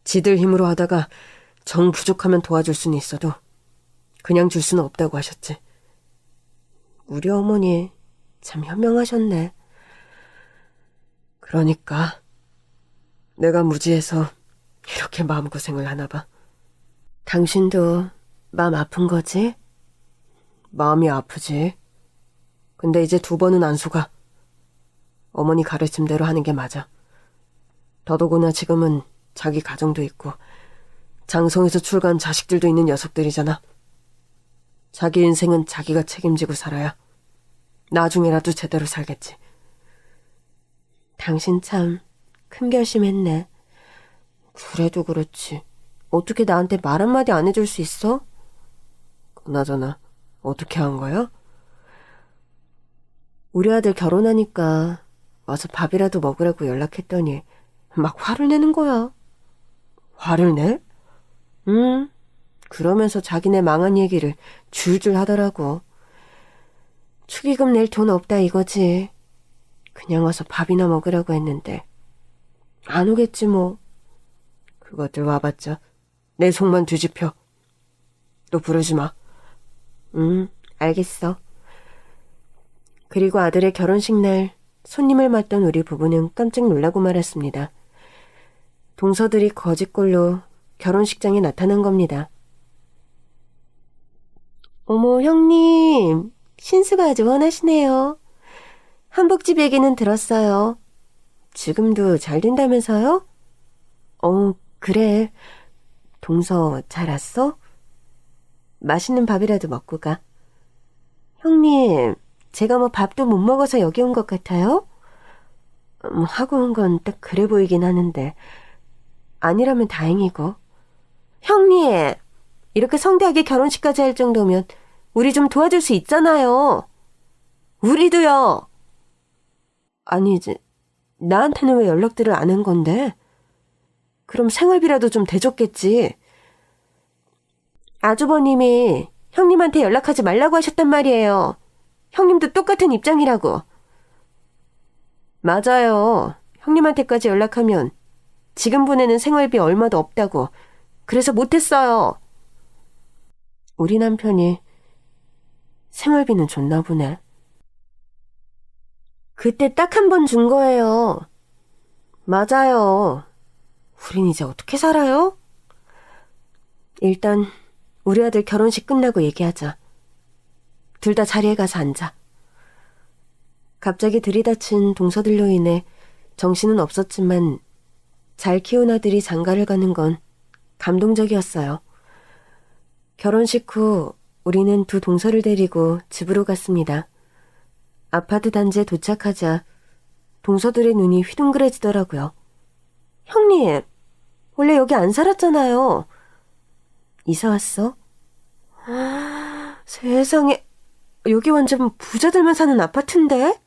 지들 힘으로 하다가 정 부족하면 도와줄 수는 있어도 그냥 줄 수는 없다고 하셨지. 우리 어머니 참 현명하셨네. 그러니까 내가 무지해서 이렇게 마음고생을 하나 봐. 당신도 마음 아픈 거지? 마음이 아프지. 근데 이제 두 번은 안 속아. 어머니 가르침대로 하는 게 맞아. 더더구나 지금은 자기 가정도 있고 장성에서 출가한 자식들도 있는 녀석들이잖아. 자기 인생은 자기가 책임지고 살아야 나중에라도 제대로 살겠지. 당신 참 큰 결심했네. 그래도 그렇지. 어떻게 나한테 말 한마디 안 해줄 수 있어? 그나저나 어떻게 한 거야? 우리 아들 결혼하니까 와서 밥이라도 먹으라고 연락했더니 막 화를 내는 거야. 화를 내? 응. 그러면서 자기네 망한 얘기를 줄줄 하더라고. 축의금 낼 돈 없다 이거지. 그냥 와서 밥이나 먹으라고 했는데 안 오겠지 뭐. 그것들 와봤자 내 속만 뒤집혀. 또 부르지 마. 알겠어. 그리고 아들의 결혼식 날 손님을 맞던 우리 부부는 깜짝 놀라고 말았습니다. 동서들이 거짓골로 결혼식장에 나타난 겁니다. 어머, 형님. 신수가 아주 훤하시네요. 한복집 얘기는 들었어요. 지금도 잘 된다면서요? 그래. 동서 잘 왔어? 맛있는 밥이라도 먹고 가. 형님, 제가 뭐 밥도 못 먹어서 여기 온 것 같아요? 하고 온 건 딱 그래 보이긴 하는데 아니라면 다행이고. 형님, 이렇게 성대하게 결혼식까지 할 정도면 우리 좀 도와줄 수 있잖아요. 우리도요. 아니지, 나한테는 왜 연락들을 안 한 건데? 그럼 생활비라도 좀 대줬겠지. 아주버님이 형님한테 연락하지 말라고 하셨단 말이에요. 형님도 똑같은 입장이라고. 맞아요. 형님한테까지 연락하면 지금 보내는 생활비 얼마도 없다고. 그래서 못했어요. 우리 남편이 생활비는 줬나 보네. 그때 딱 한 번 준 거예요. 맞아요. 우린 이제 어떻게 살아요? 일단 우리 아들 결혼식 끝나고 얘기하자. 둘 다 자리에 가서 앉아. 갑자기 들이닥친 동서들로 인해 정신은 없었지만 잘 키운 아들이 장가를 가는 건 감동적이었어요. 결혼식 후 우리는 두 동서를 데리고 집으로 갔습니다. 아파트 단지에 도착하자 동서들의 눈이 휘둥그레지더라고요. 형님, 원래 여기 안 살았잖아요. 이사 왔어? 세상에, 여기 완전 부자들만 사는 아파트인데?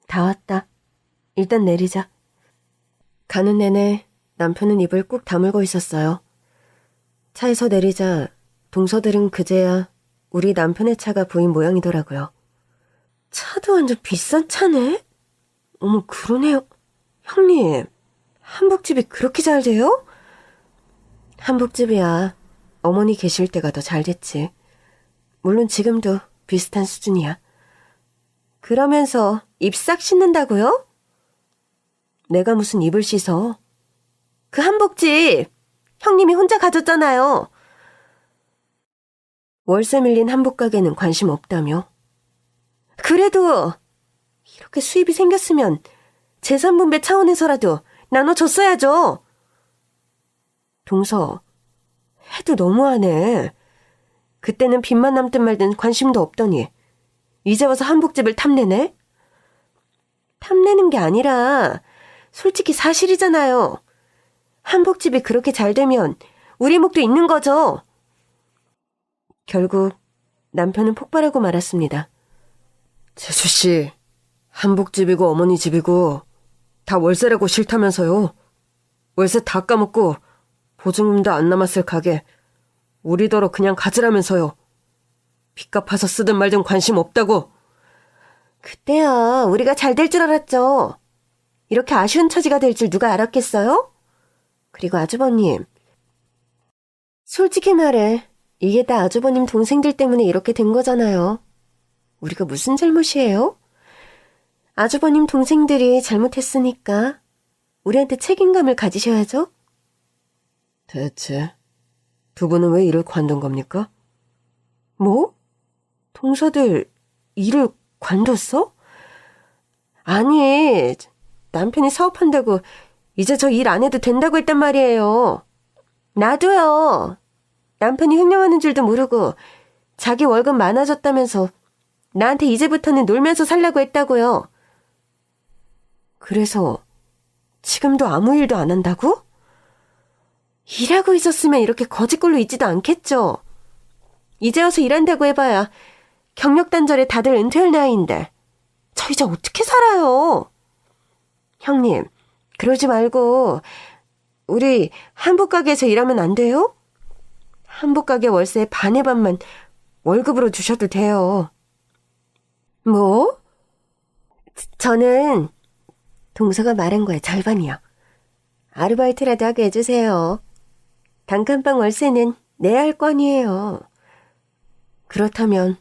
다 왔다. 일단 내리자. 가는 내내 남편은 입을 꾹 다물고 있었어요. 차에서 내리자 동서들은 그제야 우리 남편의 차가 보인 모양이더라고요. 차도 완전 비싼 차네? 어머, 그러네요. 형님, 한복집이 그렇게 잘 돼요? 한복집이야. 어머니 계실 때가 더 잘 됐지. 물론 지금도 비슷한 수준이야. 그러면서 입 싹 씻는다고요? 내가 무슨 입을 씻어. 그 한복집 형님이 혼자 가졌잖아요. 월세 밀린 한복 가게는 관심 없다며. 그래도 이렇게 수입이 생겼으면 재산분배 차원에서라도 나눠줬어야죠. 동서, 해도 너무하네. 그때는 빚만 남든 말든 관심도 없더니 이제 와서 한복집을 탐내네? 탐내는 게 아니라 솔직히 사실이잖아요. 한복집이 그렇게 잘 되면 우리 목도 있는 거죠. 결국 남편은 폭발하고 말았습니다. 재수씨, 한복집이고 어머니 집이고 다 월세라고 싫다면서요. 월세 다 까먹고 보증금도 안 남았을 가게 우리더러 그냥 가지라면서요. 빚 갚아서 쓰든 말든 관심 없다고. 그때야 우리가 잘 될 줄 알았죠. 이렇게 아쉬운 처지가 될 줄 누가 알았겠어요? 그리고 아주버님, 솔직히 말해 이게 다 아주버님 동생들 때문에 이렇게 된 거잖아요. 우리가 무슨 잘못이에요? 아주버님 동생들이 잘못했으니까 우리한테 책임감을 가지셔야죠. 대체 두 분은 왜 일을 관둔 겁니까? 뭐? 동서들 일을 관뒀어? 아니, 남편이 사업한다고 이제 저 일 안 해도 된다고 했단 말이에요. 나도요. 남편이 횡령하는 줄도 모르고 자기 월급 많아졌다면서 나한테 이제부터는 놀면서 살라고 했다고요. 그래서 지금도 아무 일도 안 한다고? 일하고 있었으면 이렇게 거짓골로 있지도 않겠죠. 이제 와서 일한다고 해봐야 경력 단절에 다들 은퇴할 나이인데 저 이제 어떻게 살아요? 형님, 그러지 말고 우리 한복가게에서 일하면 안 돼요? 한복가게 월세 반의 반만 월급으로 주셔도 돼요. 뭐? 저는 동서가 말한 거에 절반이요. 아르바이트라도 하게 해주세요. 단칸방 월세는 내야 할 거 아니에요. 그렇다면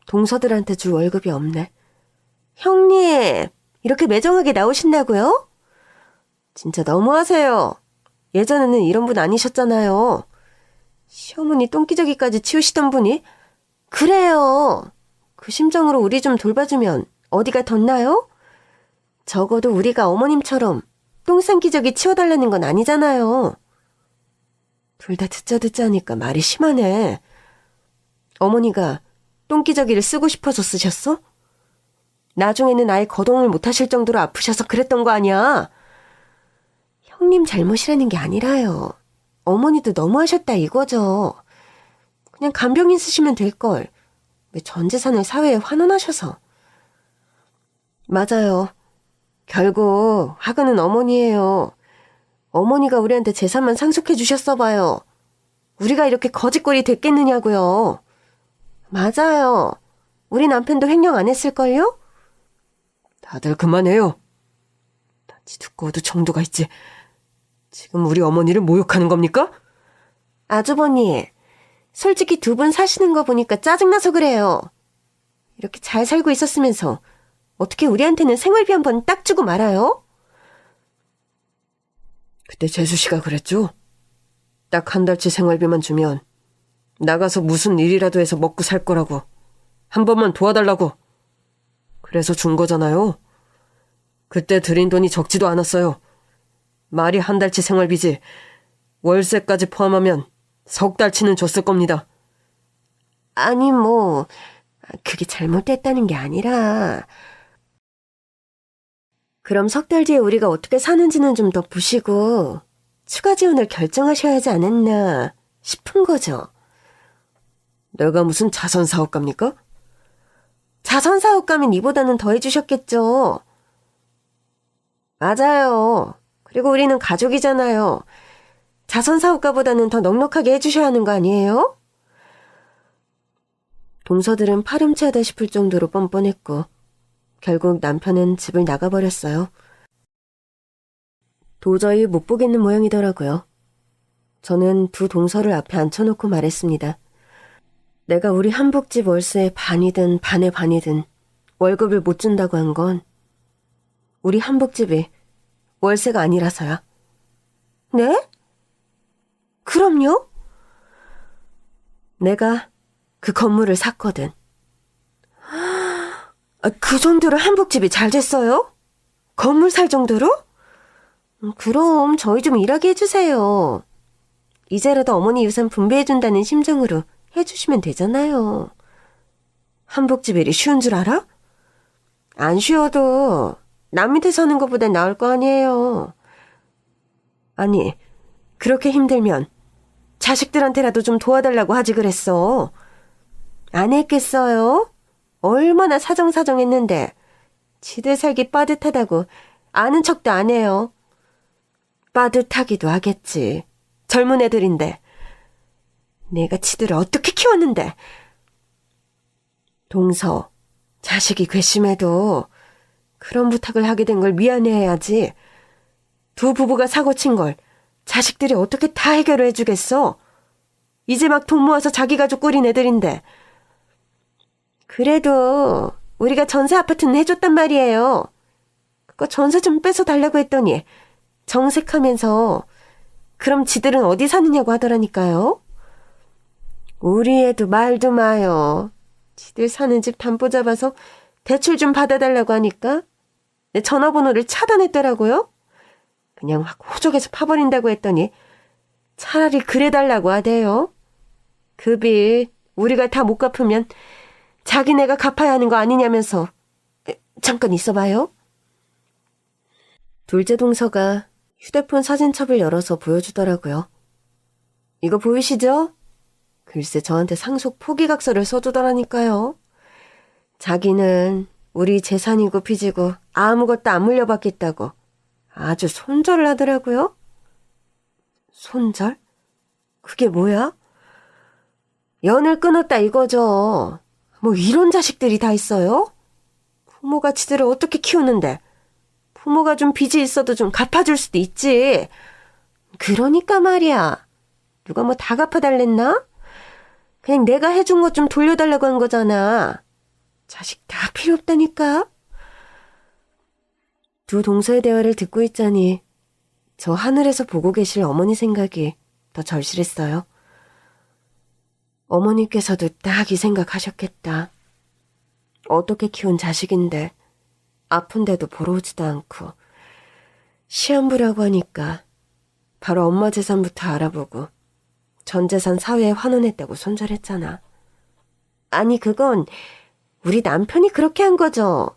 동서들한테 줄 월급이 없네. 형님, 이렇게 매정하게 나오신다고요? 진짜 너무하세요. 예전에는 이런 분 아니셨잖아요. 시어머니 똥기저귀까지 치우시던 분이? 그래요. 그 심정으로 우리 좀 돌봐주면 어디가 덧나요? 적어도 우리가 어머님처럼 똥싼기저귀 치워달라는 건 아니잖아요. 둘 다 듣자 하니까 말이 심하네. 어머니가 똥기저귀를 쓰고 싶어서 쓰셨어? 나중에는 아예 거동을 못하실 정도로 아프셔서 그랬던 거 아니야? 형님 잘못이라는 게 아니라요. 어머니도 너무하셨다 이거죠. 그냥 간병인 쓰시면 될걸. 왜 전 재산을 사회에 환원하셔서. 맞아요. 결국 화근은 어머니예요. 어머니가 우리한테 재산만 상속해 주셨어 봐요. 우리가 이렇게 거짓골이 됐겠느냐고요. 맞아요. 우리 남편도 횡령 안 했을걸요? 다들 그만해요. 단지 두꺼워도 정도가 있지. 지금 우리 어머니를 모욕하는 겁니까? 아주버니, 솔직히 두 분 사시는 거 보니까 짜증나서 그래요. 이렇게 잘 살고 있었으면서 어떻게 우리한테는 생활비 한 번 딱 주고 말아요? 그때 재수 씨가 그랬죠? 딱 한 달치 생활비만 주면 나가서 무슨 일이라도 해서 먹고 살 거라고. 한 번만 도와달라고. 그래서 준 거잖아요. 그때 드린 돈이 적지도 않았어요. 말이 한 달치 생활비지. 월세까지 포함하면 석 달치는 줬을 겁니다. 아니 뭐 그게 잘못됐다는 게 아니라 그럼 석 달 뒤에 우리가 어떻게 사는지는 좀 더 보시고 추가 지원을 결정하셔야 하지 않았나 싶은 거죠. 내가 무슨 자선사업가입니까? 자선사업가면 이보다는 더 해주셨겠죠. 맞아요. 그리고 우리는 가족이잖아요. 자선사업가보다는 더 넉넉하게 해주셔야 하는 거 아니에요? 동서들은 파렴치하다 싶을 정도로 뻔뻔했고 결국 남편은 집을 나가버렸어요. 도저히 못 보겠는 모양이더라고요. 저는 두 동서를 앞에 앉혀놓고 말했습니다. 내가 우리 한복집 월세의 반이든 반의 반이든 월급을 못 준다고 한 건 우리 한복집이 월세가 아니라서야. 네? 그럼요? 내가 그 건물을 샀거든. 그 정도로 한복집이 잘 됐어요? 건물 살 정도로? 그럼 저희 좀 일하게 해주세요. 이제라도 어머니 유산 분배해준다는 심정으로 해주시면 되잖아요. 한복집 일이 쉬운 줄 알아? 안 쉬워도 남 밑에 사는 것보단 나을 거 아니에요. 아니, 그렇게 힘들면 자식들한테라도 좀 도와달라고 하지 그랬어. 안 했겠어요? 얼마나 사정사정했는데 지들 살기 빠듯하다고 아는 척도 안 해요. 빠듯하기도 하겠지. 젊은 애들인데. 내가 지들을 어떻게 키웠는데. 동서, 자식이 괘씸해도 그런 부탁을 하게 된 걸 미안해해야지. 두 부부가 사고친 걸 자식들이 어떻게 다 해결을 해주겠어? 이제 막 돈 모아서 자기 가족 꾸린 애들인데. 그래도 우리가 전세 아파트는 해줬단 말이에요. 그거 전세 좀 뺏어달라고 했더니 정색하면서 그럼 지들은 어디 사느냐고 하더라니까요. 우리 애도 말도 마요. 지들 사는 집 담보 잡아서 대출 좀 받아달라고 하니까 내 전화번호를 차단했더라고요. 그냥 확 호적에서 파버린다고 했더니 차라리 그래달라고 하대요. 그 빚 우리가 다 못 갚으면 자기네가 갚아야 하는 거 아니냐면서. 잠깐 있어봐요. 둘째 동서가 휴대폰 사진첩을 열어서 보여주더라고요. 이거 보이시죠? 글쎄 저한테 상속 포기각서를 써주더라니까요. 자기는 우리 재산이고 빚이고 아무것도 안 물려받겠다고 아주 손절을 하더라고요. 손절? 그게 뭐야? 연을 끊었다 이거죠. 뭐 이런 자식들이 다 있어요? 부모가 지들을 어떻게 키우는데 부모가 좀 빚이 있어도 좀 갚아줄 수도 있지. 그러니까 말이야. 누가 뭐 다 갚아달랬나? 그냥 내가 해준 것 좀 돌려달라고 한 거잖아. 자식 다 필요 없다니까. 두 동서의 대화를 듣고 있자니 저 하늘에서 보고 계실 어머니 생각이 더 절실했어요. 어머니께서도 딱 이 생각하셨겠다. 어떻게 키운 자식인데 아픈데도 보러 오지도 않고 시한부라고 하니까 바로 엄마 재산부터 알아보고 전 재산 사회에 환원했다고 손절했잖아. 아니 그건 우리 남편이 그렇게 한 거죠.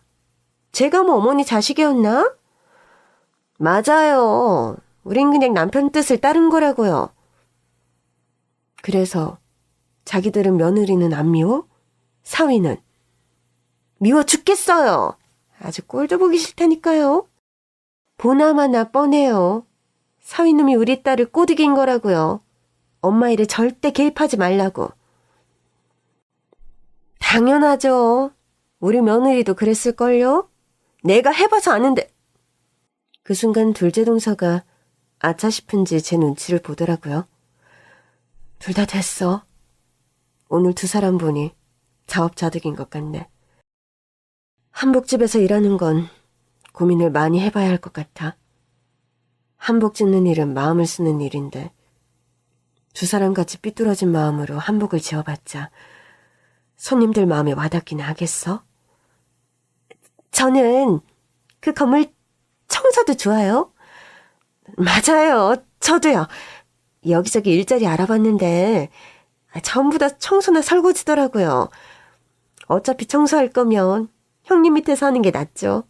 제가 뭐 어머니 자식이었나? 맞아요. 우린 그냥 남편 뜻을 따른 거라고요. 그래서 자기들은 며느리는 안 미워? 사위는? 미워 죽겠어요. 아주 꼴도 보기 싫다니까요. 보나마나 뻔해요. 사위놈이 우리 딸을 꼬드긴 거라고요. 엄마 일에 절대 개입하지 말라고. 당연하죠. 우리 며느리도 그랬을걸요? 내가 해봐서 아는데. 그 순간 둘째 동서가 아차 싶은지 제 눈치를 보더라고요. 둘 다 됐어. 오늘 두 사람 보니 자업자득인 것 같네. 한복집에서 일하는 건 고민을 많이 해봐야 할 것 같아. 한복 짓는 일은 마음을 쓰는 일인데 두 사람 같이 삐뚤어진 마음으로 한복을 지어봤자 손님들 마음에 와닿기나 하겠어? 저는 그 건물 청소도 좋아요. 맞아요. 저도요. 여기저기 일자리 알아봤는데 전부 다 청소나 설거지더라고요. 어차피 청소할 거면 형님 밑에 사는 게 낫죠.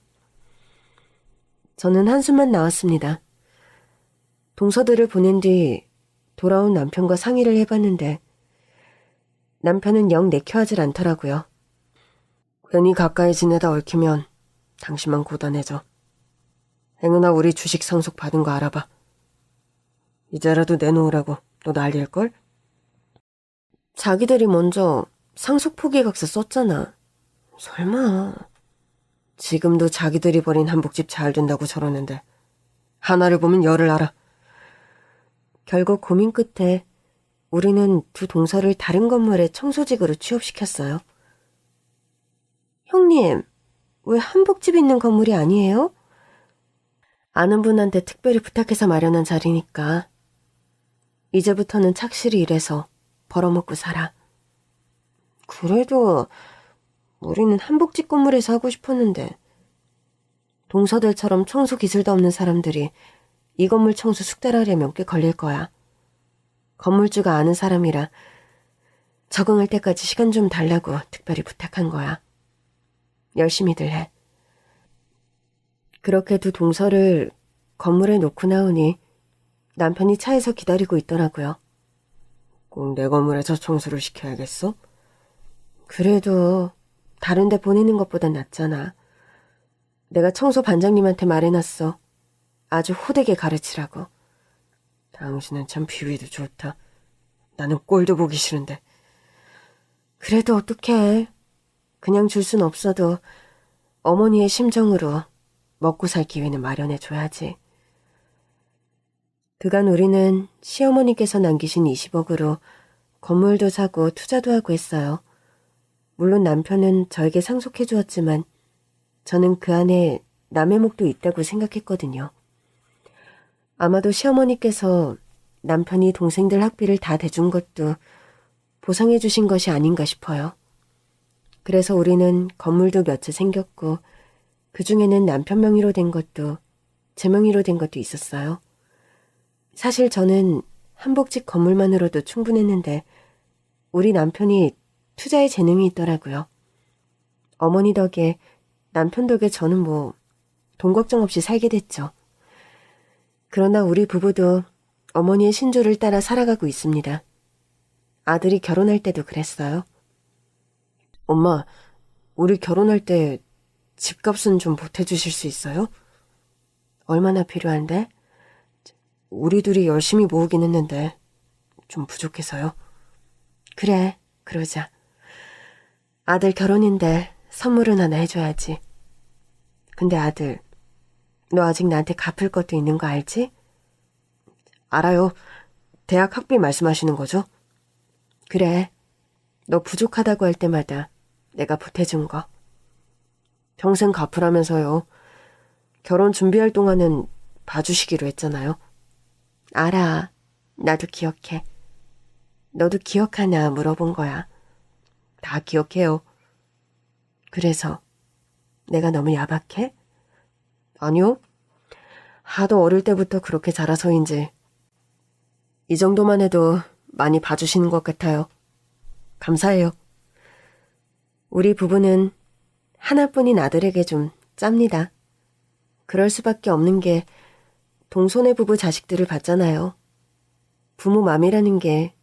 저는 한숨만 나왔습니다. 동서들을 보낸 뒤 돌아온 남편과 상의를 해봤는데 남편은 영 내켜하질 않더라고요. 괜히 가까이 지내다 얽히면 당신만 고단해져. 행은아 우리 주식 상속 받은 거 알아봐. 이제라도 내놓으라고 너 난리일걸? 자기들이 먼저 상속 포기각서 썼잖아. 설마. 지금도 자기들이 버린 한복집 잘 된다고 저러는데 하나를 보면 열을 알아. 결국 고민 끝에 우리는 두 동서를 다른 건물에 청소직으로 취업시켰어요. 형님, 왜 한복집 있는 건물이 아니에요? 아는 분한테 특별히 부탁해서 마련한 자리니까 이제부터는 착실히 일해서 벌어먹고 살아. 그래도 우리는 한복집 건물에서 하고 싶었는데 동서들처럼 청소 기술도 없는 사람들이 이 건물 청소 숙달하려면 꽤 걸릴 거야. 건물주가 아는 사람이라 적응할 때까지 시간 좀 달라고 특별히 부탁한 거야. 열심히들 해. 그렇게 두 동서를 건물에 놓고 나오니 남편이 차에서 기다리고 있더라고요. 꼭 내 건물에서 청소를 시켜야겠어? 그래도 다른 데 보내는 것보단 낫잖아. 내가 청소 반장님한테 말해놨어. 아주 호되게 가르치라고. 당신은 참 비위도 좋다. 나는 꼴도 보기 싫은데. 그래도 어떡해. 그냥 줄 순 없어도 어머니의 심정으로 먹고 살 기회는 마련해줘야지. 그간 우리는 시어머니께서 남기신 20억으로 건물도 사고 투자도 하고 했어요. 물론 남편은 저에게 상속해 주었지만 저는 그 안에 남의 몫도 있다고 생각했거든요. 아마도 시어머니께서 남편이 동생들 학비를 다 대준 것도 보상해 주신 것이 아닌가 싶어요. 그래서 우리는 건물도 몇 채 생겼고 그중에는 남편 명의로 된 것도 제 명의로 된 것도 있었어요. 사실 저는 한복집 건물만으로도 충분했는데 우리 남편이 투자에 재능이 있더라고요. 어머니 덕에 남편 덕에 저는 돈 걱정 없이 살게 됐죠. 그러나 우리 부부도 어머니의 신조를 따라 살아가고 있습니다. 아들이 결혼할 때도 그랬어요. 엄마, 우리 결혼할 때 집값은 좀 보태주실 수 있어요? 얼마나 필요한데? 우리 둘이 열심히 모으긴 했는데 좀 부족해서요. 그래, 그러자. 아들 결혼인데 선물은 하나 해줘야지. 근데 아들, 너 아직 나한테 갚을 것도 있는 거 알지? 알아요. 대학 학비 말씀하시는 거죠? 그래. 너 부족하다고 할 때마다 내가 보태준 거. 평생 갚으라면서요. 결혼 준비할 동안은 봐주시기로 했잖아요. 알아. 나도 기억해. 너도 기억하나 물어본 거야. 다 기억해요. 그래서 내가 너무 야박해? 아니요. 하도 어릴 때부터 그렇게 자라서인지 이 정도만 해도 많이 봐주시는 것 같아요. 감사해요. 우리 부부는 하나뿐인 아들에게 좀 짭니다. 그럴 수밖에 없는 게 동손의 부부 자식들을 봤잖아요. 부모 맘이라는 게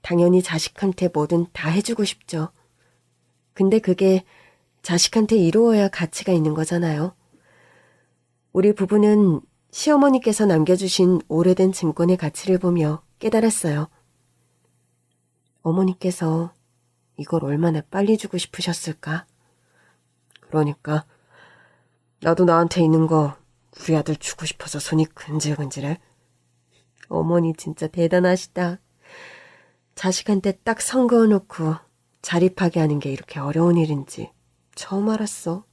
당연히 자식한테 뭐든 다 해주고 싶죠. 근데 그게 자식한테 이루어야 가치가 있는 거잖아요. 우리 부부는 시어머니께서 남겨주신 오래된 증권의 가치를 보며 깨달았어요. 어머니께서 이걸 얼마나 빨리 주고 싶으셨을까? 그러니까 나도 나한테 있는 거 우리 아들 주고 싶어서 손이 근질근질해. 어머니 진짜 대단하시다. 자식한테 딱 선 그어놓고 자립하게 하는 게 이렇게 어려운 일인지 처음 알았어.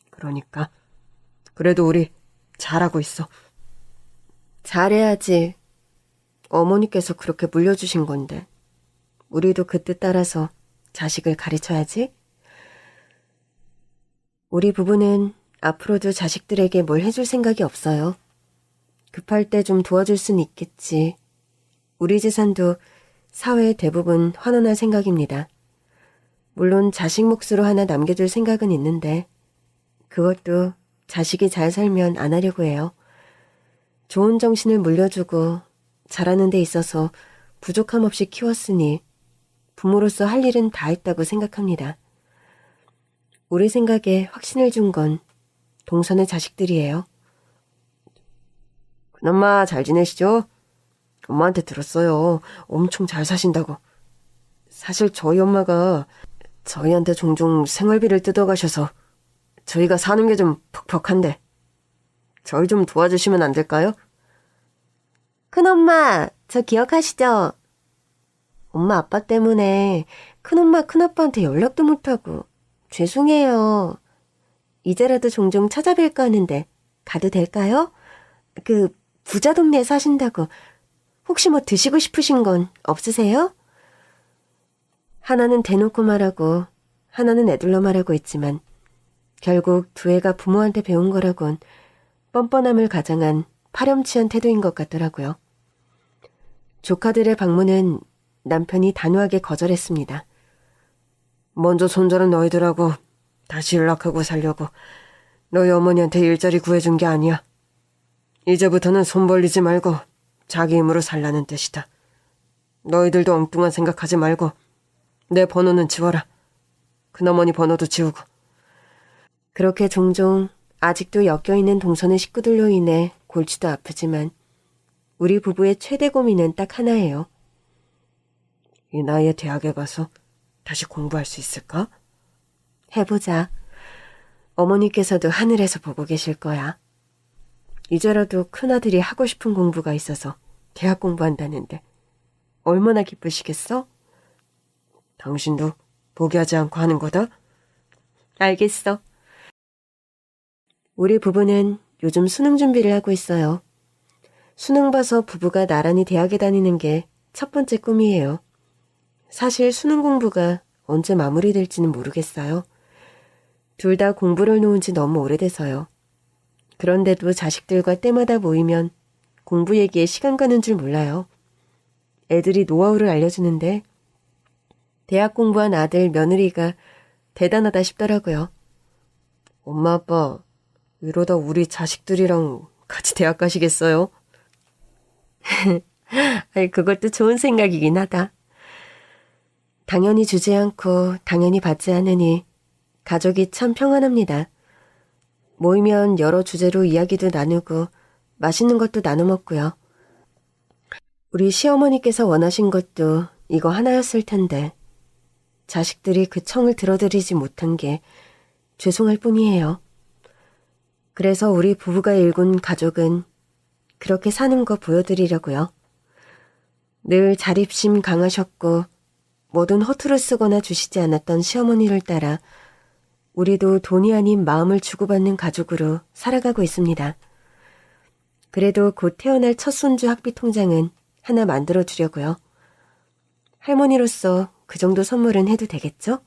그러니까 그래도 우리 잘하고 있어. 잘해야지. 어머니께서 그렇게 물려주신 건데 우리도 그 뜻 따라서 자식을 가르쳐야지. 우리 부부는 앞으로도 자식들에게 뭘 해줄 생각이 없어요. 급할 때 좀 도와줄 순 있겠지. 우리 재산도 사회의 대부분 환원할 생각입니다. 물론 자식 몫으로 하나 남겨줄 생각은 있는데 그것도 자식이 잘 살면 안 하려고 해요. 좋은 정신을 물려주고 자라는 데 있어서 부족함 없이 키웠으니 부모로서 할 일은 다 했다고 생각합니다. 우리 생각에 확신을 준 건 동선의 자식들이에요. 큰엄마 잘 지내시죠? 엄마한테 들었어요. 엄청 잘 사신다고. 사실 저희 엄마가 저희한테 종종 생활비를 뜯어가셔서 저희가 사는 게 좀 퍽퍽한데 저희 좀 도와주시면 안 될까요? 큰엄마, 저 기억하시죠? 엄마 아빠 때문에 큰엄마 큰아빠한테 연락도 못하고 죄송해요. 이제라도 종종 찾아뵐까 하는데 가도 될까요? 그 부자 동네에 사신다고 혹시 뭐 드시고 싶으신 건 없으세요? 하나는 대놓고 말하고 하나는 애들러 말하고 있지만 결국 두 애가 부모한테 배운 거라곤 뻔뻔함을 가장한 파렴치한 태도인 것 같더라고요. 조카들의 방문은 남편이 단호하게 거절했습니다. 먼저 손자는 너희들하고 다시 연락하고 살려고 너희 어머니한테 일자리 구해준 게 아니야. 이제부터는 손 벌리지 말고 자기 힘으로 살라는 뜻이다. 너희들도 엉뚱한 생각하지 말고 내 번호는 지워라. 큰어머니 번호도 지우고. 그렇게 종종 아직도 엮여있는 동서는 식구들로 인해 골치도 아프지만 우리 부부의 최대 고민은 딱 하나예요. 이 나이에 대학에 가서 다시 공부할 수 있을까? 해보자. 어머니께서도 하늘에서 보고 계실 거야. 이제라도 큰아들이 하고 싶은 공부가 있어서 대학 공부한다는데 얼마나 기쁘시겠어? 당신도 포기하지 않고 하는 거다? 알겠어. 우리 부부는 요즘 수능 준비를 하고 있어요. 수능 봐서 부부가 나란히 대학에 다니는 게 첫 번째 꿈이에요. 사실 수능 공부가 언제 마무리될지는 모르겠어요. 둘 다 공부를 놓은 지 너무 오래돼서요. 그런데도 자식들과 때마다 모이면 공부 얘기에 시간 가는 줄 몰라요. 애들이 노하우를 알려주는데 대학 공부한 아들 며느리가 대단하다 싶더라고요. 엄마 아빠 이러다 우리 자식들이랑 같이 대학 가시겠어요? 그것도 좋은 생각이긴 하다. 당연히 주지 않고 당연히 받지 않으니 가족이 참 평안합니다. 모이면 여러 주제로 이야기도 나누고 맛있는 것도 나눠 먹고요. 우리 시어머니께서 원하신 것도 이거 하나였을 텐데 자식들이 그 청을 들어드리지 못한 게 죄송할 뿐이에요. 그래서 우리 부부가 일군 가족은 그렇게 사는 거 보여드리려고요. 늘 자립심 강하셨고 뭐든 허투루 쓰거나 주시지 않았던 시어머니를 따라 우리도 돈이 아닌 마음을 주고받는 가족으로 살아가고 있습니다. 그래도 곧 태어날 첫 손주 학비 통장은 하나 만들어 주려고요. 할머니로서 그 정도 선물은 해도 되겠죠?